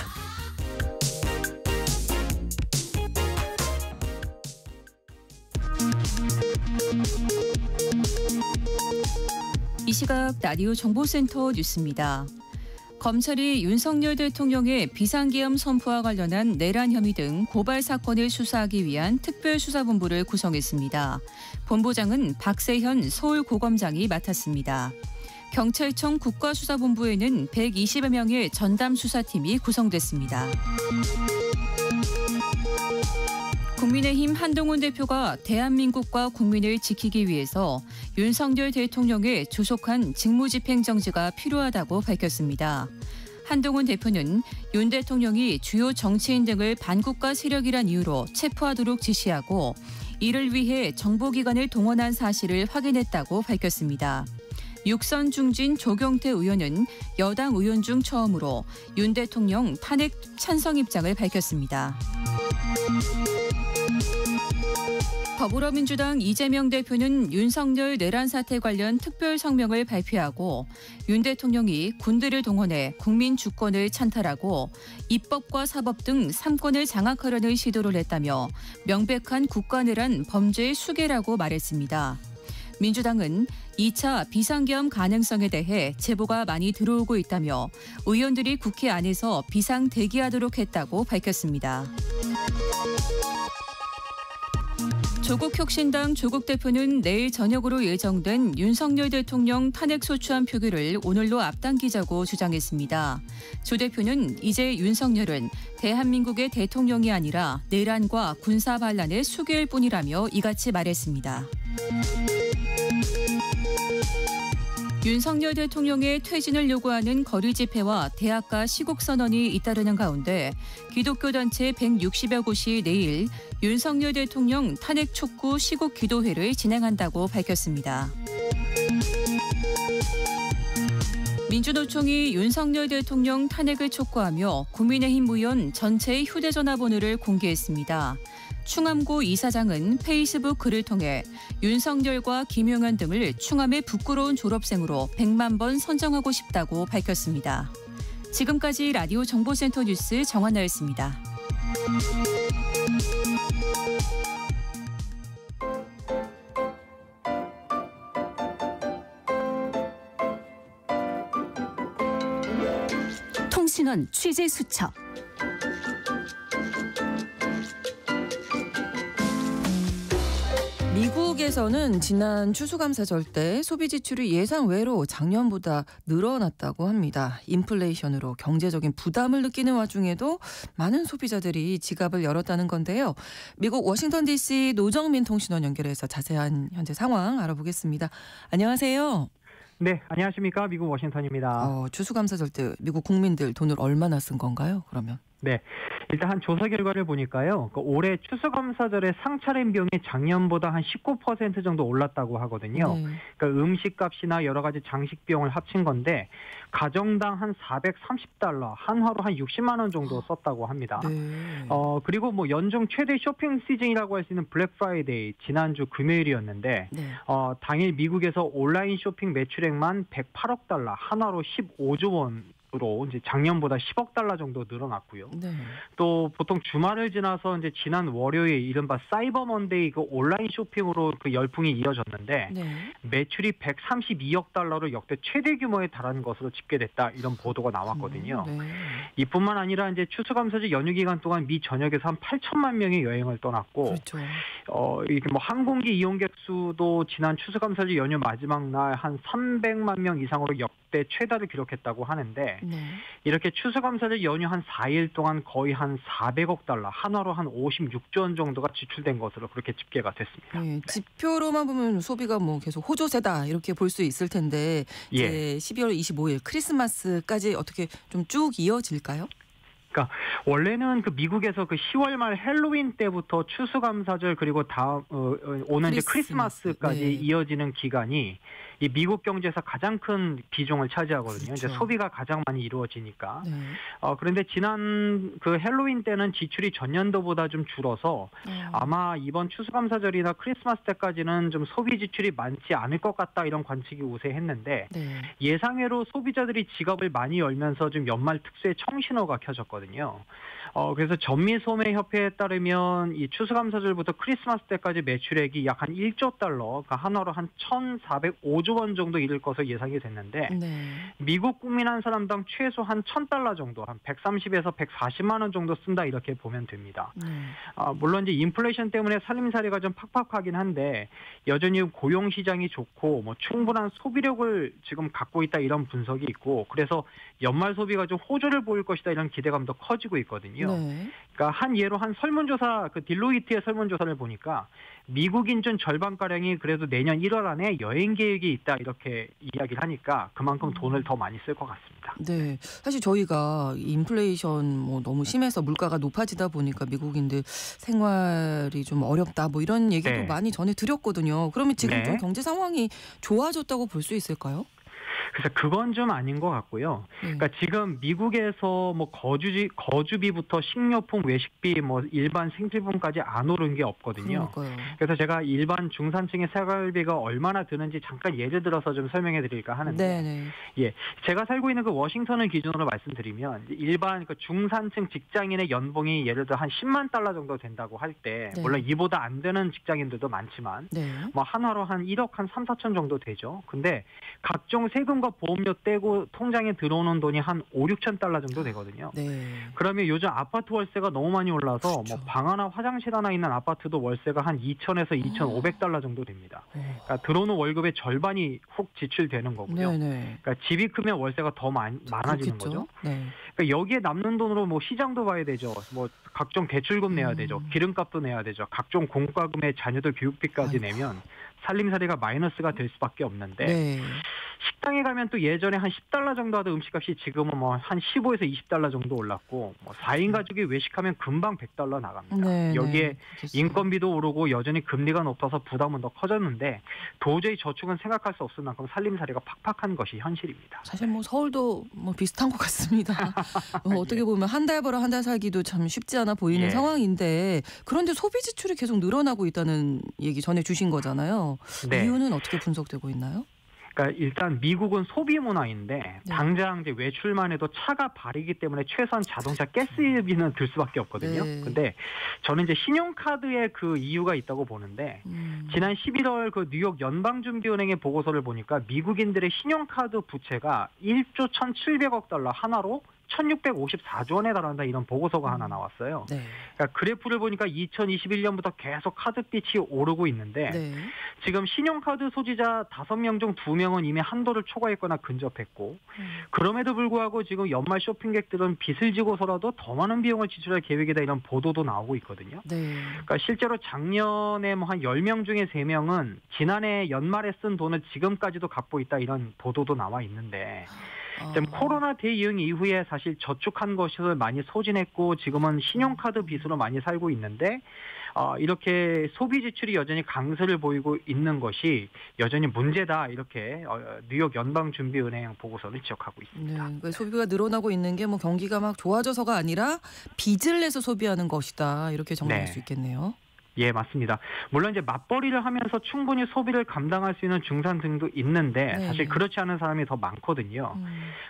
이 시각 라디오 정보센터 뉴스입니다. 검찰이 윤석열 대통령의 비상계엄 선포와 관련한 내란 혐의 등 고발 사건을 수사하기 위한 특별수사본부를 구성했습니다. 본부장은 박세현 서울고검장이 맡았습니다. 경찰청 국가수사본부에는 120여 명의 전담수사팀이 구성됐습니다. 국민의힘 한동훈 대표가 대한민국과 국민을 지키기 위해서 윤석열 대통령의 조속한 직무집행정지가 필요하다고 밝혔습니다. 한동훈 대표는 윤 대통령이 주요 정치인 등을 반국가 세력이란 이유로 체포하도록 지시하고 이를 위해 정보기관을 동원한 사실을 확인했다고 밝혔습니다. 육선 중진 조경태 의원은 여당 의원 중 처음으로 윤 대통령 탄핵 찬성 입장을 밝혔습니다. 더불어민주당 이재명 대표는 윤석열 내란 사태 관련 특별 성명을 발표하고 윤 대통령이 군대를 동원해 국민 주권을 찬탈하고 입법과 사법 등 3권을 장악하려는 시도를 했다며 명백한 국가내란 범죄의 수괴라고 말했습니다. 민주당은 2차 비상계엄 가능성에 대해 제보가 많이 들어오고 있다며 의원들이 국회 안에서 비상 대기하도록 했다고 밝혔습니다. 조국혁신당 조국 대표는 내일 저녁으로 예정된 윤석열 대통령 탄핵소추안 표결을 오늘로 앞당기자고 주장했습니다. 조 대표는 이제 윤석열은 대한민국의 대통령이 아니라 내란과 군사 반란의 수괴일 뿐이라며 이같이 말했습니다. 윤석열 대통령의 퇴진을 요구하는 거리 집회와 대학가 시국 선언이 잇따르는 가운데 기독교 단체 160여 곳이 내일 윤석열 대통령 탄핵 촉구 시국 기도회를 진행한다고 밝혔습니다. 민주노총이 윤석열 대통령 탄핵을 촉구하며 국민의힘 의원 전체의 휴대전화번호를 공개했습니다. 충암고 이사장은 페이스북 글을 통해 윤석열과 김용현 등을 충암의 부끄러운 졸업생으로 100만 번 선정하고 싶다고 밝혔습니다. 지금까지 라디오 정보센터 뉴스 정한나였습니다. 통신원 취재 수첩. 미국에서는 지난 추수감사절 때 소비 지출이 예상 외로 작년보다 늘어났다고 합니다. 인플레이션으로 경제적인 부담을 느끼는 와중에도 많은 소비자들이 지갑을 열었다는 건데요. 미국 워싱턴 DC 노정민 통신원 연결해서 자세한 현재 상황 알아보겠습니다. 안녕하세요. 네, 안녕하십니까. 미국 워싱턴입니다. 추수감사절 때 미국 국민들 돈을 얼마나 쓴 건가요, 그러면? 네, 일단 한 조사 결과를 보니까요. 올해 추수감사절의 상차림 비용이 작년보다 한 19% 정도 올랐다고 하거든요. 네. 그러니까 음식값이나 여러 가지 장식 비용을 합친 건데 가정당 한 430달러, 한화로 한 60만 원 정도 썼다고 합니다. 네. 그리고 뭐 연중 최대 쇼핑 시즌이라고 할 수 있는 블랙 프라이데이 지난주 금요일이었는데 네. 당일 미국에서 온라인 쇼핑 매출액만 108억 달러, 한화로 15조 원으로 이제 작년보다 10억 달러 정도 늘어났고요. 네. 또 보통 주말을 지나서 이제 지난 월요일 이른바 사이버 먼데이 그 온라인 쇼핑으로 그 열풍이 이어졌는데 네. 매출이 132억 달러로 역대 최대 규모에 달하는 것으로 집계됐다 이런 보도가 나왔거든요. 네. 이뿐만 아니라 이제 추수감사절 연휴 기간 동안 미 전역에서 한 8천만 명이 여행을 떠났고 그렇죠. 이게 뭐 항공기 이용객 수도 지난 추수감사절 연휴 마지막 날 한 300만 명 이상으로 역대 최다를 기록했다고 하는데 네. 이렇게 추수감사절 연휴 한 4일 동안 거의 한 400억 달러, 한화로 한 56조 원 정도가 지출된 것으로 그렇게 집계가 됐습니다. 네, 지표로만 보면 소비가 뭐 계속 호조세다 이렇게 볼 수 있을 텐데 이제 예. 12월 25일 크리스마스까지 어떻게 좀 쭉 이어질까요? 그러니까 원래는 그 미국에서 그 10월 말 헬로윈 때부터 추수감사절 그리고 다음 오는 이제 크리스마스까지 네. 이어지는 기간이 이 미국 경제에서 가장 큰 비중을 차지하거든요. 그렇죠. 이제 소비가 가장 많이 이루어지니까. 네. 그런데 지난 그 헬로윈 때는 지출이 전년도보다 좀 줄어서 아마 이번 추수감사절이나 크리스마스 때까지는 좀 소비 지출이 많지 않을 것 같다 이런 관측이 우세했는데 네. 예상외로 소비자들이 지갑을 많이 열면서 좀 연말 특수의 청신호가 켜졌거든요. 그래서 전미소매협회에 따르면 이 추수감사절부터 크리스마스 때까지 매출액이 약 한 1조 달러, 그러니까 한화로 한 1,405조 원 정도 이를 것으로 예상이 됐는데 네. 미국 국민 한 사람당 최소 한 1,000달러 정도, 한 130에서 140만 원 정도 쓴다 이렇게 보면 됩니다. 네. 물론 이제 인플레이션 때문에 살림살이가 좀 팍팍하긴 한데 여전히 고용 시장이 좋고 뭐 충분한 소비력을 지금 갖고 있다 이런 분석이 있고 그래서 연말 소비가 좀 호조를 보일 것이다 이런 기대감도 커지고 있거든요. 네. 그러니까 한 예로 한 설문조사 그 딜로이트의 설문조사를 보니까 미국 인준 절반가량이 그래도 내년 1월 안에 여행 계획이 있다 이렇게 이야기를 하니까 그만큼 돈을 더 많이 쓸 것 같습니다. 네, 사실 저희가 인플레이션 뭐 너무 심해서 물가가 높아지다 보니까 미국인들 생활이 좀 어렵다 뭐 이런 얘기도 네. 많이 전해드렸거든요. 그러면 지금 네. 좀 경제 상황이 좋아졌다고 볼 수 있을까요? 그래서 그건 좀 아닌 것 같고요. 그러니까 지금 미국에서 뭐 거주비부터 식료품, 외식비, 뭐 일반 생필품까지 안 오른 게 없거든요. 그러니까요. 그래서 제가 일반 중산층의 생활비가 얼마나 드는지 잠깐 예를 들어서 좀 설명해 드릴까 하는데 네네. 예, 제가 살고 있는 그 워싱턴을 기준으로 말씀드리면 일반 그 중산층 직장인의 연봉이 예를 들어 한 10만 달러 정도 된다고 할 때 네. 물론 이보다 안 되는 직장인들도 많지만 네. 뭐 한화로 한 1억 한 3, 4천 정도 되죠. 근데 각종 세금과 보험료 떼고 통장에 들어오는 돈이 한 5, 6천 달러 정도 되거든요. 네. 그러면 요즘 아파트 월세가 너무 많이 올라서 그렇죠. 뭐 방 하나 화장실 하나 있는 아파트도 월세가 한 2천에서 2,500달러 정도 됩니다. 그러니까 들어오는 월급의 절반이 훅 지출되는 거고요. 네네. 그러니까 집이 크면 월세가 더 많아지는 그렇겠죠. 거죠. 네. 그러니까 여기에 남는 돈으로 뭐 시장도 봐야 되죠. 뭐 각종 대출금 내야 되죠. 기름값도 내야 되죠. 각종 공과금에 자녀들 교육비까지 아이고. 내면 살림살이가 마이너스가 될 수밖에 없는데 네. 식당에 가면 또 예전에 한 10달러 정도 하던 음식값이 지금은 뭐 한 15에서 20달러 정도 올랐고 뭐 4인 가족이 외식하면 금방 100달러 나갑니다. 네, 여기에 네. 그렇겠어요. 인건비도 오르고 여전히 금리가 높아서 부담은 더 커졌는데 도저히 저축은 생각할 수 없을 만큼 살림살이가 팍팍한 것이 현실입니다. 사실 뭐 서울도 뭐 비슷한 것 같습니다. 어떻게 보면 한 달 벌어 한 달 살기도 참 쉽지 않아 보이는 예. 상황인데 그런데 소비 지출이 계속 늘어나고 있다는 얘기 전해 주신 거잖아요. 네. 이유는 어떻게 분석되고 있나요? 그러니까 일단 미국은 소비 문화인데 당장 이제 외출만 해도 차가 발이기 때문에 최소한 자동차 가스비는 들 수밖에 없거든요. 네. 근데 저는 이제 신용카드에 그 이유가 있다고 보는데 지난 11월 그 뉴욕 연방준비은행의 보고서를 보니까 미국인들의 신용카드 부채가 1조 1,700억 달러 하나로 1,654조 원에 달한다 이런 보고서가 하나 나왔어요. 네. 그러니까 그래프를 보니까 2021년부터 계속 카드빚이 오르고 있는데 네. 지금 신용카드 소지자 5명 중 2명은 이미 한도를 초과했거나 근접했고 그럼에도 불구하고 지금 연말 쇼핑객들은 빚을 지고서라도 더 많은 비용을 지출할 계획이다 이런 보도도 나오고 있거든요. 네. 그러니까 실제로 작년에 뭐 한 10명 중에 3명은 지난해 연말에 쓴 돈을 지금까지도 갖고 있다 이런 보도도 나와 있는데 지금 코로나 대유행 이후에 사실 저축한 것을 많이 소진했고 지금은 신용카드 빚으로 많이 살고 있는데 이렇게 소비 지출이 여전히 강세를 보이고 있는 것이 여전히 문제다 이렇게 뉴욕 연방준비은행 보고서는 지적하고 있습니다. 네, 그러니까 소비가 늘어나고 있는 게 뭐 경기가 막 좋아져서가 아니라 빚을 내서 소비하는 것이다 이렇게 정리할 네. 수 있겠네요. 예, 맞습니다. 물론 이제 맞벌이를 하면서 충분히 소비를 감당할 수 있는 중산 등도 있는데 네. 사실 그렇지 않은 사람이 더 많거든요.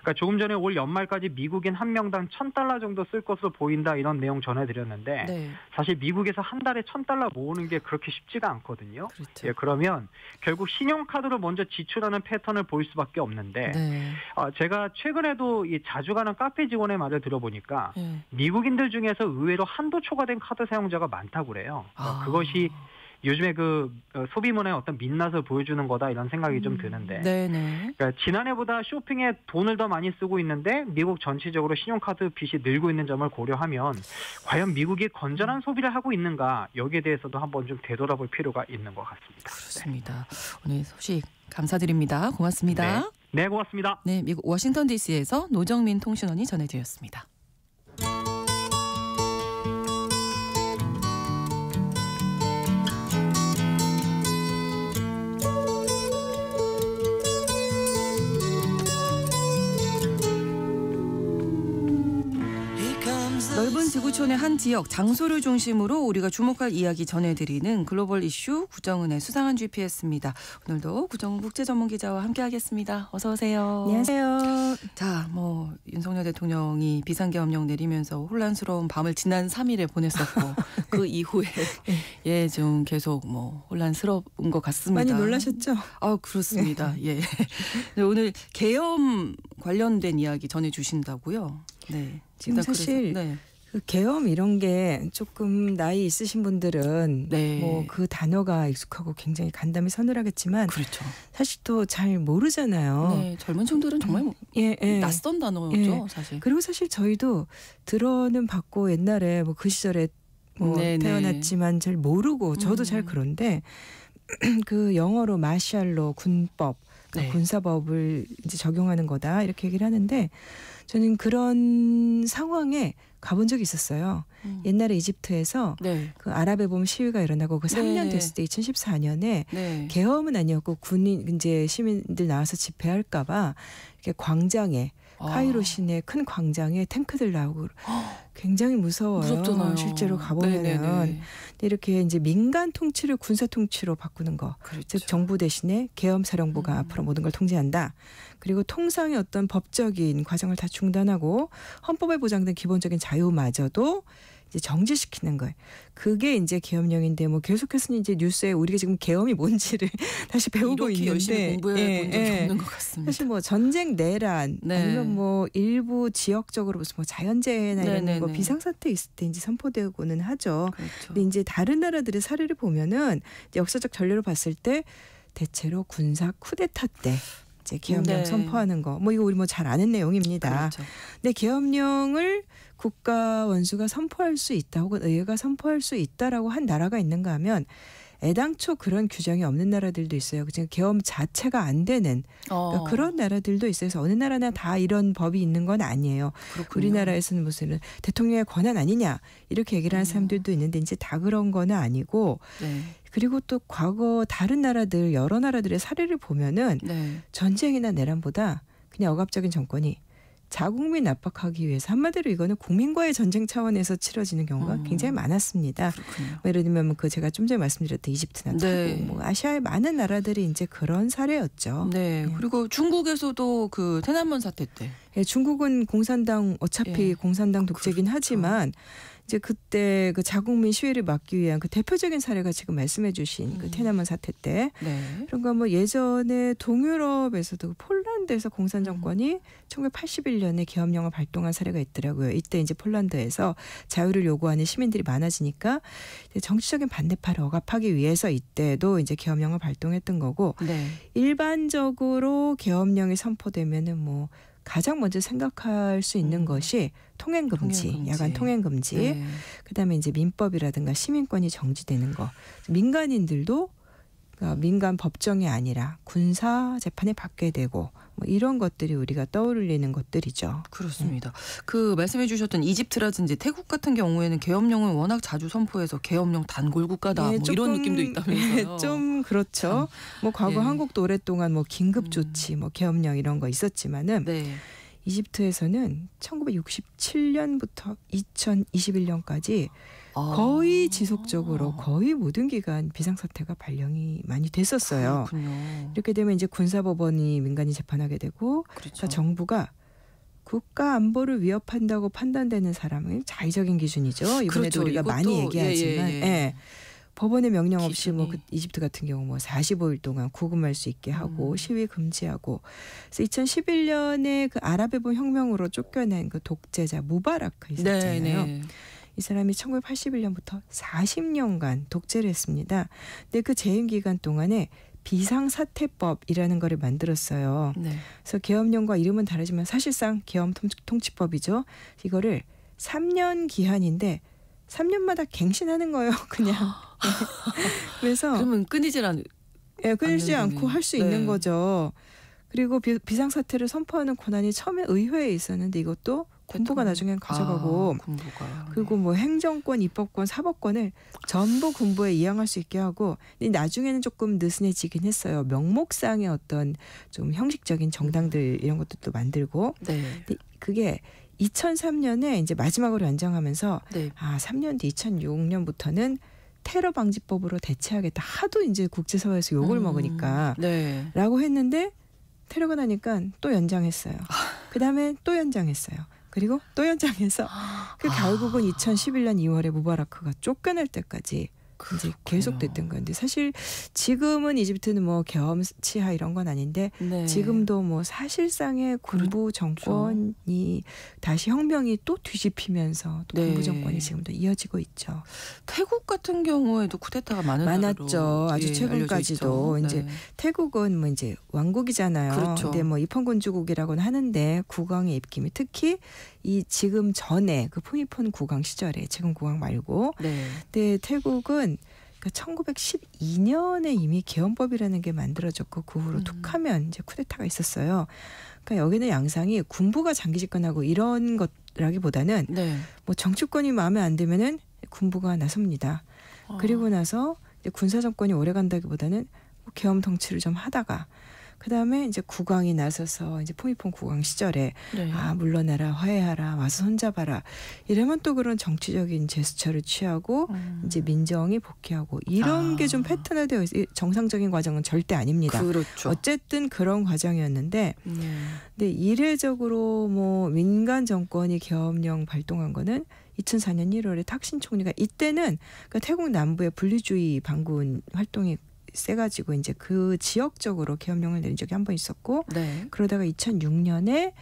그러니까 조금 전에 올 연말까지 미국인 한 명당 $1,000 정도 쓸 것으로 보인다 이런 내용 전해드렸는데 네, 사실 미국에서 한 달에 $1,000 모으는 게 그렇게 쉽지가 않거든요. 그렇죠. 예, 그러면 결국 신용카드로 먼저 지출하는 패턴을 보일 수밖에 없는데 네, 제가 최근에도 이 자주 가는 카페 직원의 말을 들어보니까 네. 미국인들 중에서 의외로 한도 초과된 카드 사용자가 많다고 그래요. 그것이 요즘에 그 소비 문화의 어떤 민낯을 보여주는 거다 이런 생각이 좀 드는데 네네. 그러니까 지난해보다 쇼핑에 돈을 더 많이 쓰고 있는데 미국 전체적으로 신용카드 빚이 늘고 있는 점을 고려하면 과연 미국이 건전한 소비를 하고 있는가 여기에 대해서도 한번 좀 되돌아볼 필요가 있는 것 같습니다. 그렇습니다. 오늘 소식 감사드립니다. 고맙습니다. 네, 고맙습니다. 네, 미국 워싱턴 DC에서 노정민 통신원이 전해드렸습니다. 넓은 지구촌의 한 지역, 장소를 중심으로 우리가 주목할 이야기 전해드리는 글로벌 이슈 구정은의 수상한 GPS입니다. 오늘도 구정은 국제전문기자와 함께하겠습니다. 어서 오세요. 안녕하세요. 자, 윤석열 대통령이 비상계엄령 내리면서 혼란스러운 밤을 지난 3일에 보냈었고 그 이후에 좀 계속 혼란스러운 것 같습니다. 많이 놀라셨죠? 그렇습니다. 예. 네, 오늘 계엄 관련된 이야기 전해주신다고요? 네. 지금 사실 네. 그 계엄 이런 게 조금 나이 있으신 분들은 네. 그 단어가 익숙하고 굉장히 간담이 서늘하겠지만 그렇죠. 사실 또 잘 모르잖아요. 네, 젊은 층들은 정말 낯선 단어죠, 사실. 그리고 사실 저희도 들어는 봤고 옛날에 그 시절에 태어났지만 잘 모르고 저도 잘 그런데 그 영어로 마샬로 군법, 네. 군사법을 이제 적용하는 거다 이렇게 얘기를 하는데 저는 그런 상황에 가본 적이 있었어요. 옛날에 이집트에서 네. 그 아랍에 보면 시위가 일어나고 그 3년 네. 됐을 때 2014년에 네. 계엄은 아니었고 군인 이제 시민들 나와서 집회할까봐 이렇게 광장에 카이로 시내 큰 광장에 탱크들 나오고 굉장히 무서워요. 무섭잖아요. 실제로 가보면은 네네네. 이렇게 이제 민간 통치를 군사 통치로 바꾸는 거. 그렇죠. 즉 정부 대신에 계엄사령부가 앞으로 모든 걸 통제한다. 그리고 통상의 어떤 법적인 과정을 다 중단하고 헌법에 보장된 기본적인 자유마저도 이제 정지시키는 거예요. 그게 이제 계엄령인데 계속해서 이제 뉴스에 우리가 지금 계엄이 뭔지를 다시 배우고 이렇게 있는데 열심히 공부해 본 적이 없는 것 같습니다. 사실 전쟁 내란 네. 아니면 일부 지역적으로 무슨 자연재해나 이런 네네네. 거 비상사태 있을 때 이제 선포되고는 하죠. 그렇죠. 근데 이제 다른 나라들의 사례를 보면은 역사적 전례로 봤을 때 대체로 군사 쿠데타 때 이제 계엄령 네. 선포하는 거 이거 우리 잘 아는 내용입니다. 그렇죠. 근데 계엄령을 국가 원수가 선포할 수 있다 혹은 의회가 선포할 수 있다라고 한 나라가 있는가 하면 애당초 그런 규정이 없는 나라들도 있어요. 그냥 계엄 자체가 안 되는 그러니까 그런 나라들도 있어요. 그래서 어느 나라나 다 이런 법이 있는 건 아니에요. 그렇군요. 우리나라에서는 무슨 대통령의 권한 아니냐 이렇게 얘기를 하는 사람들도 있는데 이제 다 그런 건 아니고 네. 그리고 또 과거 다른 나라들 여러 나라들의 사례를 보면은 네. 전쟁이나 내란보다 그냥 억압적인 정권이 자국민 압박하기 위해서 한마디로 이거는 국민과의 전쟁 차원에서 치러지는 경우가 굉장히 많았습니다. 그렇군요. 예를 들면 제가 좀 전에 말씀드렸던 이집트나 네. 터키, 아시아의 많은 나라들이 이제 그런 사례였죠. 네. 그리고 중국에서도 그天安문 사태 때. 예, 중국은 공산당 어차피 예. 공산당 독재긴 그렇죠. 하지만 이제 그때 그 자국민 시위를 막기 위한 그 대표적인 사례가 지금 말씀해주신 그天安문 사태 때. 네. 그러니까 예전에 동유럽에서도 폴란드에서 공산 정권이 1981년에 계엄령을 발동한 사례가 있더라고요. 이때 이제 폴란드에서 자유를 요구하는 시민들이 많아지니까 정치적인 반대파를 억압하기 위해서 이때도 이제 계엄령을 발동했던 거고 네. 일반적으로 계엄령이 선포되면은 가장 먼저 생각할 수 있는 것이 통행금지, 야간 통행금지. 네. 그다음에 이제 민법이라든가 시민권이 정지되는 거. 민간인들도 그러니까 민간 법정이 아니라 군사 재판에 받게 되고 뭐 이런 것들이 우리가 떠올리는 것들이죠. 그렇습니다. 그 말씀해 주셨던 이집트라든지 태국 같은 경우에는 계엄령을 워낙 자주 선포해서 계엄령 단골 국가다 뭐 이런 느낌도 있다면서요. 좀 그렇죠. 뭐 과거 예. 한국도 오랫동안 뭐 긴급 조치, 뭐 계엄령 이런 거 있었지만은 네. 이집트에서는 1967년부터 2021년까지 아. 거의 지속적으로 거의 모든 기간 비상사태가 발령이 많이 됐었어요. 그렇군요. 이렇게 되면 이제 군사법원이 민간이 재판하게 되고 그렇죠. 그러니까 정부가 국가 안보를 위협한다고 판단되는 사람은 자의적인 기준이죠. 이번에도 그렇죠. 우리가 이것도 많이 얘기하지만 예. 예. 법원의 명령 없이 뭐 기준이. 이집트 같은 경우 뭐 45일 동안 구금할 수 있게 하고 시위 금지하고 그래서 2011년에 그 아랍해본 혁명으로 쫓겨낸 그 독재자 무바라크 있었잖아요. 네. 이 사람이 1981년부터 40년간 독재를 했습니다. 근데 그 재임 기간 동안에 비상사태법이라는 거를 만들었어요. 네. 그래서 계엄령과 이름은 다르지만 사실상 계엄 통치법이죠. 이거를 3년 기한인데 3년마다 갱신하는 거예요. 그냥. 그래서 그러면 끊이질 않. 예, 끊이지 않는 않고 할 수 네. 있는 거죠. 그리고 비상사태를 선포하는 권한이 처음에 의회에 있었는데 이것도 군부가 나중엔 가져가고 군부가. 그리고 뭐 행정권, 입법권, 사법권을 전부 군부에 이양할 수 있게 하고 근데 나중에는 조금 느슨해지긴 했어요. 명목상의 어떤 좀 형식적인 정당들 이런 것들도 만들고 네. 근데 그게 2003년에 이제 마지막으로 연장하면서 네. 3년 뒤 2006년부터는 테러 방지법으로 대체하겠다. 하도 이제 국제사회에서 욕을 먹으니까 네. 라고 했는데 테러가 나니까 또 연장했어요. 그다음에 또 연장했어요. 그리고 또 연장해서 그 결국은 2011년 2월에 무바라크가 쫓겨날 때까지 이제 계속됐던 건데 사실 지금은 이집트는 뭐 계엄 치하 이런 건 아닌데 네. 지금도 뭐 사실상의 군부 정권이 다시 혁명이 또 뒤집히면서 또 네. 군부 정권이 지금도 이어지고 있죠. 태국 같은 경우에도 쿠데타가 많았죠. 나라로, 아주 예, 최근까지도 알려져 있죠. 이제 네. 태국은 뭐 이제 왕국이잖아요. 그렇죠. 근데 뭐 입헌군주국이라고는 하는데 국왕의 입김이 특히 이 지금 전에 그 푸미폰 국왕 시절에 지금 국왕 말고 네. 근데 태국은 1912년에 이미 계엄법이라는 게 만들어졌고 그 후로 툭하면 이제 쿠데타가 있었어요. 그러니까 여기는 양상이 군부가 장기 집권하고 이런 것라기보다는 네. 뭐 정치권이 마음에 안 들면은 군부가 나섭니다. 그리고 나서 이제 군사 정권이 오래 간다기보다는 뭐 계엄 통치를 좀 하다가 그다음에 이제 국왕이 나서서 이제 푸미폰 국왕 시절에 네. 물러나라 화해하라 와서 손잡아라 이러면 또 그런 정치적인 제스처를 취하고 이제 민정이 복귀하고 이런 게 좀 패턴화되어 있어요. 정상적인 과정은 절대 아닙니다. 그렇죠. 어쨌든 그런 과정이었는데 근데 이례적으로 뭐 민간 정권이 계엄령 발동한 거는 2004년 1월에 탁신 총리가 이때는 그러니까 태국 남부의 분리주의 반군 활동이 세가지고 이제 그 지역적으로 계엄령을 내린 적이 한 번 있었고 네. 그러다가 2006년에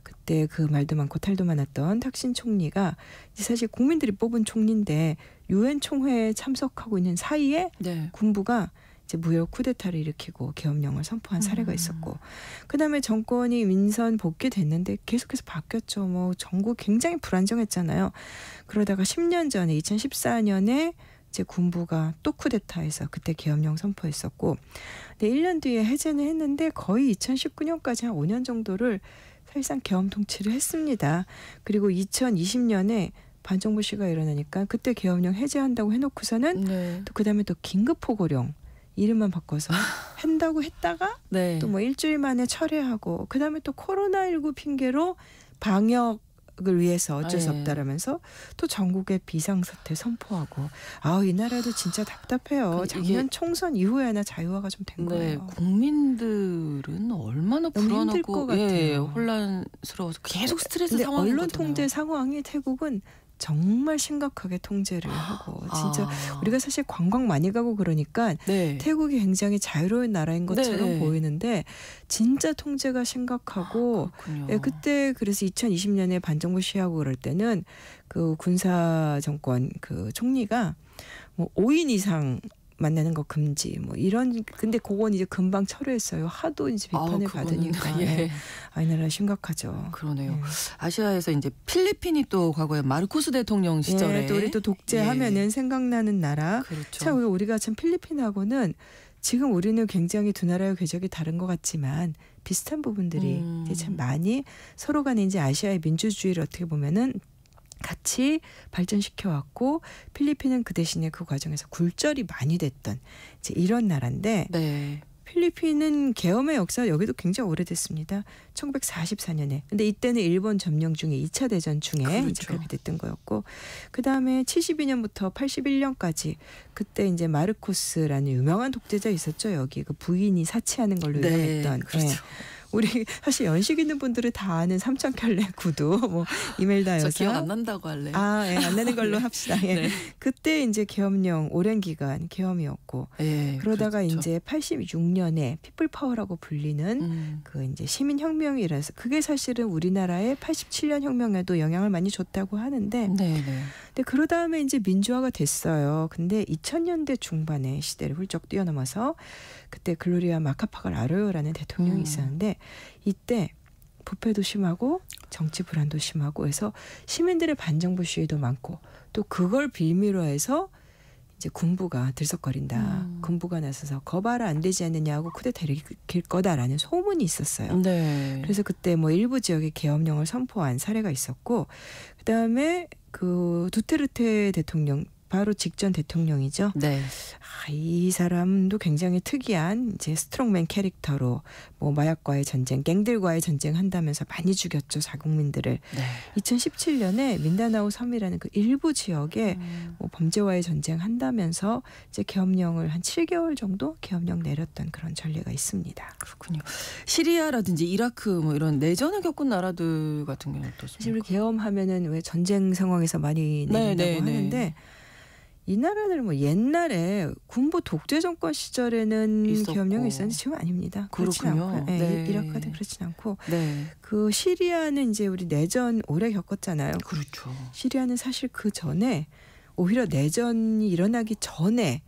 그때 그 말도 많고 탈도 많았던 탁신 총리가 이제 사실 국민들이 뽑은 총리인데 유엔 총회에 참석하고 있는 사이에 네. 군부가 이제 무혈 쿠데타를 일으키고 계엄령을 선포한 사례가 있었고 그다음에 정권이 민선 복귀됐는데 계속해서 바뀌었죠. 뭐 전국 굉장히 불안정했잖아요. 그러다가 10년 전에 2014년에 이제 군부가 또 쿠데타해서 그때 계엄령 선포했었고 근데 1년 뒤에 해제는 했는데 거의 2019년까지 한 5년 정도를 사실상 계엄 통치를 했습니다. 그리고 2020년에 반정부 시가 일어나니까 그때 계엄령 해제한다고 해놓고서는 네. 또 그다음에 또 긴급포고령 이름만 바꿔서 한다고 했다가 네. 또 뭐 일주일 만에 철회하고 그다음에 또 코로나19 핑계로 방역을 위해서 어쩔 수 예. 없다라면서 또 전국에 비상사태 선포하고 이 나라도 진짜 답답해요. 이게- 작년 총선 이후에나 자유화가 좀 된 네, 거예요. 국민들은 얼마나 너무 힘들 불안하고 것 예, 같아요. 혼란스러워서 계속 스트레스 근데 상황인 언론 거잖아요. 통제 상황이 태국은 정말 심각하게 통제를 하고 진짜 우리가 사실 관광 많이 가고 그러니까 네. 태국이 굉장히 자유로운 나라인 것처럼 네. 보이는데 진짜 통제가 심각하고 그렇군요. 예, 그때 그래서 2020년에 반정부 시하고 그럴 때는 그 군사 정권 그 총리가 뭐 5인 이상 만나는 거 금지 뭐 이런 근데 그건 이제 금방 철회했어요. 하도 이제 비판을 그거는- 받으니까 예. 이 나라 심각하죠. 그러네요. 예. 아시아에서 이제 필리핀이 또 과거에 마르코스 대통령 시절에 예, 또 우리 또 독재하면은 생각나는 나라. 그렇죠. 참 우리가 참 필리핀하고는 지금 우리는 굉장히 두 나라의 궤적이 다른 것 같지만 비슷한 부분들이 이제 참 많이 서로 간에 이제 아시아의 민주주의를 어떻게 보면은 같이 발전시켜 왔고 필리핀은 그 대신에 그 과정에서 굴절이 많이 됐던 이제 이런 나라인데 네. 필리핀은 계엄의 역사가 여기도 굉장히 오래됐습니다. 1944년에. 근데 이때는 일본 점령 중에 2차 대전 중에 그렇죠. 이제 그렇게 됐던 거였고 그다음에 72년부터 81년까지 그때 이제 마르코스라는 유명한 독재자 있었죠. 여기 그 부인이 사치하는 걸로 네, 유명했던. 그렇죠. 예. 우리 사실 연식 있는 분들은 다 아는 삼천켤레 구두 뭐 이멜다 여사. 저 기억 안 난다고 할래. 아, 예, 안 나는 걸로 합시다. 예. 네. 그때 이제 계엄령 오랜 기간 계엄이었고 예, 그러다가 그렇죠. 이제 86년에 피플 파워라고 불리는 그 이제 시민 혁명이 일어나서 그게 사실은 우리나라의 87년 혁명에도 영향을 많이 줬다고 하는데 네. 근데 그러 다음에 이제 민주화가 됐어요. 근데 2000년대 중반에 시대를 훌쩍 뛰어넘어서 그때 글로리아 마카파갈 아로요라는 대통령이 있었는데 이때 부패도 심하고 정치 불안도 심하고 해서 시민들의 반정부 시위도 많고 또 그걸 빌미로 해서 이제 군부가 들썩거린다. 군부가 나서서 거봐라 안 되지 않느냐고 쿠데타를 일으킬 거다라는 소문이 있었어요. 네. 그래서 그때 뭐 일부 지역에 계엄령을 선포한 사례가 있었고 그다음에 그 두테르테 대통령 바로 직전 대통령이죠. 네. 이 사람도 굉장히 특이한 이제 스트롱맨 캐릭터로 뭐 마약과의 전쟁, 갱들과의 전쟁 한다면서 많이 죽였죠 자국민들을. 네. 2017년에 민다나오 섬이라는 그 일부 지역에 뭐 범죄와의 전쟁 한다면서 이제 계엄령을 한 7개월 정도 계엄령 내렸던 그런 전례가 있습니다. 그렇군요. 시리아라든지 이라크 뭐 이런 내전을 겪은 나라들 같은 경우는 사실 우리 어떻습니까? 계엄하면은 왜 전쟁 상황에서 많이 내린다고 하는데. 이 나라들 뭐 옛날에 군부 독재 정권 시절에는 있었고. 계엄령이 있었는데 지금 아닙니다. 그렇진 그렇군요. 않고, 예, 네. 이라크는 그렇진 않고 네. 그 시리아는 이제 우리 내전 오래 겪었잖아요. 그렇죠. 시리아는 사실 그 전에 오히려 내전이 일어나기 전에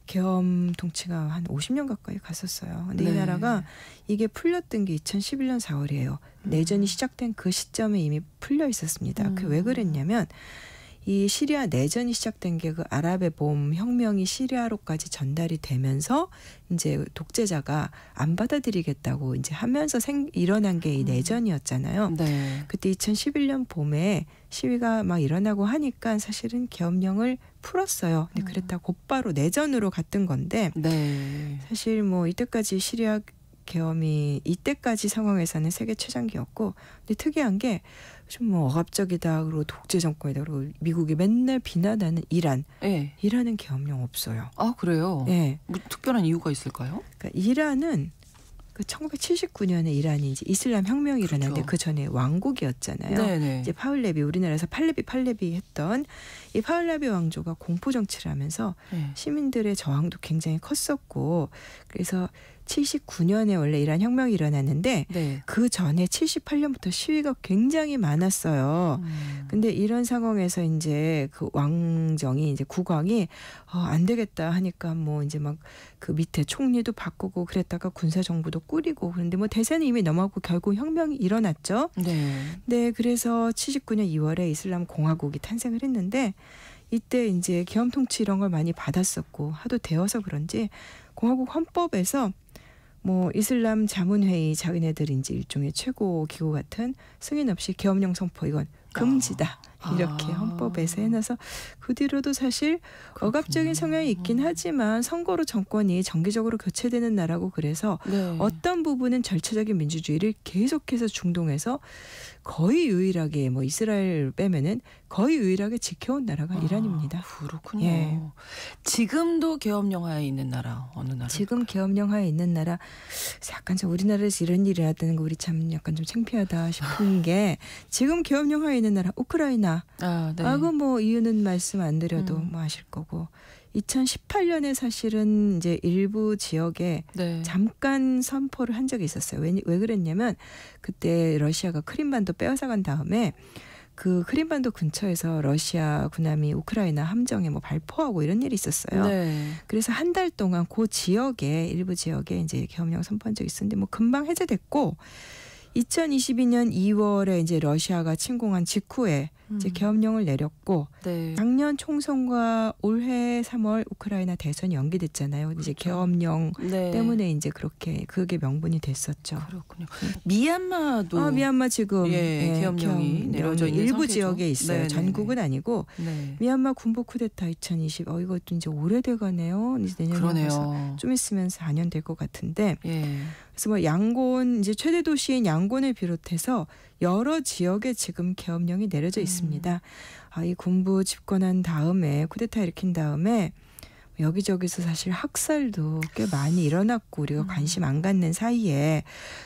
계엄 통치가 한 50년 가까이 갔었어요. 근데 이 네. 나라가 이게 풀렸던 게 2011년 4월이에요. 내전이 시작된 그 시점에 이미 풀려 있었습니다. 그게 왜 그랬냐면 이 시리아 내전이 시작된 게 그 아랍의 봄 혁명이 시리아로까지 전달이 되면서 이제 독재자가 안 받아들이겠다고 이제 하면서 일어난 게 이 내전이었잖아요. 네. 그때 2011년 봄에 시위가 막 일어나고 하니까 사실은 계엄령을 풀었어요. 근데 그랬다 곧바로 내전으로 갔던 건데 네. 사실 뭐 이때까지 시리아 계엄이 이때까지 상황에서는 세계 최장기였고 근데 특이한 게 좀 뭐 억압적이다 그리고 독재 정권이다 그리고 미국이 맨날 비난하는 이란 예. 이란은 계엄령 없어요. 아, 그래요? 예. 뭐 특별한 이유가 있을까요? 그러니까 이란은 그 1979년에 이란이 이제 이슬람 혁명이 일어났는데 그렇죠. 그 전에 왕국이었잖아요. 네네. 이제 파흘레비 우리나라에서 팔레비 했던 이 파흘레비 왕조가 공포 정치를 하면서 네. 시민들의 저항도 굉장히 컸었고 그래서 79년에 원래 이란 혁명이 일어났는데 네. 그 전에 78년부터 시위가 굉장히 많았어요. 근데 이런 상황에서 이제 그 왕정이 이제 국왕이 안 되겠다 하니까 뭐 이제 막 그 밑에 총리도 바꾸고 그랬다가 군사 정부도 꾸리고 그런데 뭐 대세는 이미 넘어가고 결국 혁명이 일어났죠. 네. 네, 그래서 79년 2월에 이슬람 공화국이 탄생을 했는데 이때 이제 계엄 통치 이런 걸 많이 받았었고 하도 되어서 그런지 공화국 헌법에서 뭐 이슬람 자문회의 자기네들 이제 일종의 최고 기구 같은 승인 없이 계엄령 선포 이건 금지다. 이렇게 헌법에서 해놔서 그 뒤로도 사실 억압적인 성향이 있긴 하지만 선거로 정권이 정기적으로 교체되는 나라고 그래서 네. 어떤 부분은 절차적인 민주주의를 계속해서 중동에서 거의 유일하게 뭐 이스라엘 빼면은 거의 유일하게 지켜온 나라가 이란입니다. 그렇군요. 예. 지금도 계엄령 하에 있는 나라 어느 나라? 지금 계엄령 하에 있는 나라 약간 좀 우리나라에서 이런 일이 일어났다는 거 우리 참 약간 좀 창피하다 싶은 게 지금 계엄령 하에 있는 나라 우크라이나. 아, 네. 그 뭐 이유는 말씀 안 드려도 뭐 아실 거고 2018년에 사실은 이제 일부 지역에 네. 잠깐 선포를 한 적이 있었어요. 왜 그랬냐면 그때 러시아가 크림반도 빼앗아간 다음에 그 크림반도 근처에서 러시아 군함이 우크라이나 함정에 뭐 발포하고 이런 일이 있었어요. 네. 그래서 한 달 동안 그 지역에 일부 지역에 이제 계엄령 선포한 적이 있었는데 뭐 금방 해제됐고 2022년 2월에 이제 러시아가 침공한 직후에 이제 계엄령을 내렸고 네. 작년 총선과 올해 3월 우크라이나 대선이 연기됐잖아요. 이제 계엄령 네. 때문에 이제 그렇게 그게 명분이 됐었죠. 그렇군요. 미얀마도 미얀마 지금 계엄령이 내려져 있는 일부 상태죠? 지역에 있어요. 네네네. 전국은 아니고 네. 미얀마 군부 쿠데타 2020 이것도 이제 오래돼 가네요. 이제 내년에 그러네요. 좀 있으면 4년 될 것 같은데 예. 그래서 뭐 양곤 이제 최대 도시인 양곤을 비롯해서 여러 지역에 지금 계엄령이 내려져 있습니다. 이 군부 집권한 다음에 쿠데타 일으킨 다음에 여기저기서 사실 학살도 꽤 많이 일어났고 우리가 관심 안 갖는 사이에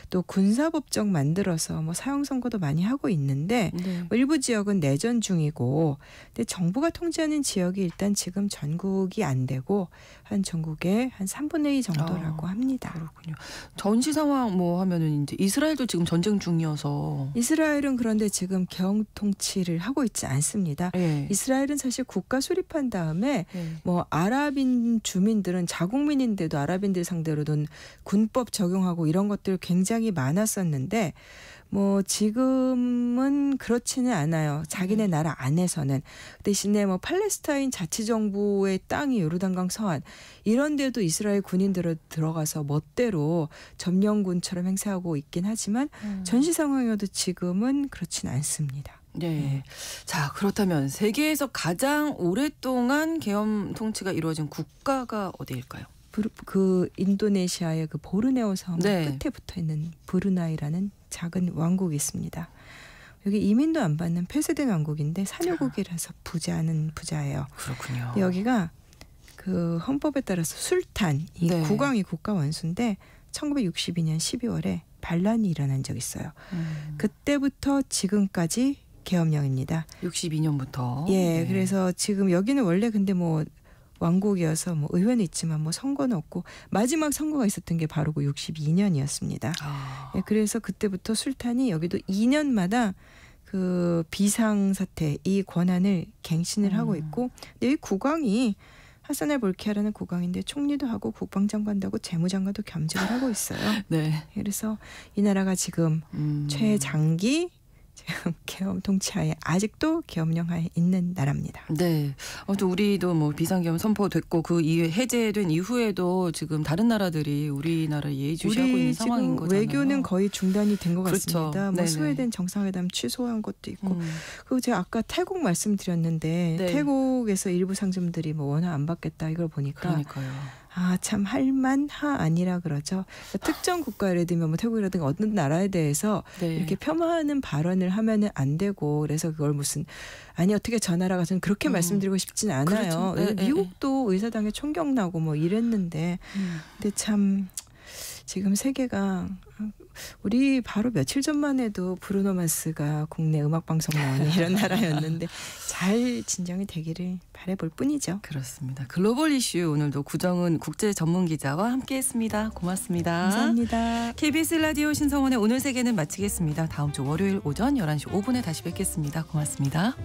또 군사법정 만들어서 뭐 사형 선고도 많이 하고 있는데 네. 뭐 일부 지역은 내전 중이고 근데 정부가 통제하는 지역이 일단 지금 전국이 안 되고 한 전국의 한 3분의 2 정도라고 합니다. 그렇군요. 전시 상황 뭐 하면은 이제 이스라엘도 지금 전쟁 중이어서 이스라엘은 그런데 지금 계엄 통치를 하고 있지 않습니다. 예. 이스라엘은 사실 국가 수립한 다음에 예. 뭐 아랍인 주민들은 자국민인데도 아랍인들 상대로는 군법 적용하고 이런 것들 굉장히 많았었는데 뭐 지금은 그렇지는 않아요. 자기네 나라 안에서는. 대신에 뭐 팔레스타인 자치정부의 땅이 요르단강 서안 이런 데도 이스라엘 군인들이 들어가서 멋대로 점령군처럼 행사하고 있긴 하지만 전시 상황이어도 지금은 그렇지는 않습니다. 네. 자, 그렇다면 세계에서 가장 오랫동안 계엄 통치가 이루어진 국가가 어디일까요? 그 인도네시아의 그 보르네오 섬 네. 끝에 붙어 있는 브루나이라는 작은 왕국이 있습니다. 여기 이민도 안 받는 폐쇄된 왕국인데 산유국이라서 부자는 부자예요. 그렇군요. 여기가 그 헌법에 따라서 술탄 이 네. 국왕이 국가 원수인데 1962년 12월에 반란이 일어난 적이 있어요. 그때부터 지금까지 계엄령입니다. 62년부터. 예, 네. 그래서 지금 여기는 원래 근데 뭐 왕국이어서 뭐 의회는 있지만 뭐 선거는 없고 마지막 선거가 있었던 게 바로 그 62년이었습니다. 아. 예, 그래서 그때부터 술탄이 여기도 2년마다 그 비상사태 이 권한을 갱신을 하고 있고 근데 이 국왕이 하산을 볼키아라는 국왕인데 총리도 하고 국방장관도 하고 재무장관도 겸직을 하고 있어요. 네. 그래서 이 나라가 지금 최장기 지금 계엄 통치하에 아직도 계엄령하에 있는 나라입니다. 네. 또 우리도 뭐 비상계엄 선포됐고 그 이후에 해제된 이후에도 지금 다른 나라들이 우리나라를 예의주시하고 있는 상황인 지금 거잖아요. 외교는 거의 중단이 된 것 그렇죠. 같습니다. 뭐 네네. 스웨덴 정상회담 취소한 것도 있고 그리고 제가 아까 태국 말씀드렸는데 네. 태국에서 일부 상점들이 뭐 원화 안 받겠다 이걸 보니까 그러니까요. 참 할만하 아니라 그러죠. 그러니까 특정 국가 예를 들면 뭐 태국이라든가 어떤 나라에 대해서 네. 이렇게 폄하하는 발언을 하면은 안 되고 그래서 그걸 무슨 아니 어떻게 저 나라가 저는 그렇게 말씀드리고 싶진 않아요. 그렇죠. 미국도 의사당에 총격 나고 뭐 이랬는데 근데 참 지금 세계가 우리 바로 며칠 전만 해도 브루노 마스가 국내 음악 방송 나오는 이런 나라였는데 잘 진정이 되기를 바라볼 뿐이죠. 그렇습니다. 글로벌 이슈 오늘도 구정은 국제 전문 기자와 함께했습니다. 고맙습니다. 감사합니다. KBS 라디오 신성원의 오늘 세계는 마치겠습니다. 다음 주 월요일 오전 11시 5분에 다시 뵙겠습니다. 고맙습니다.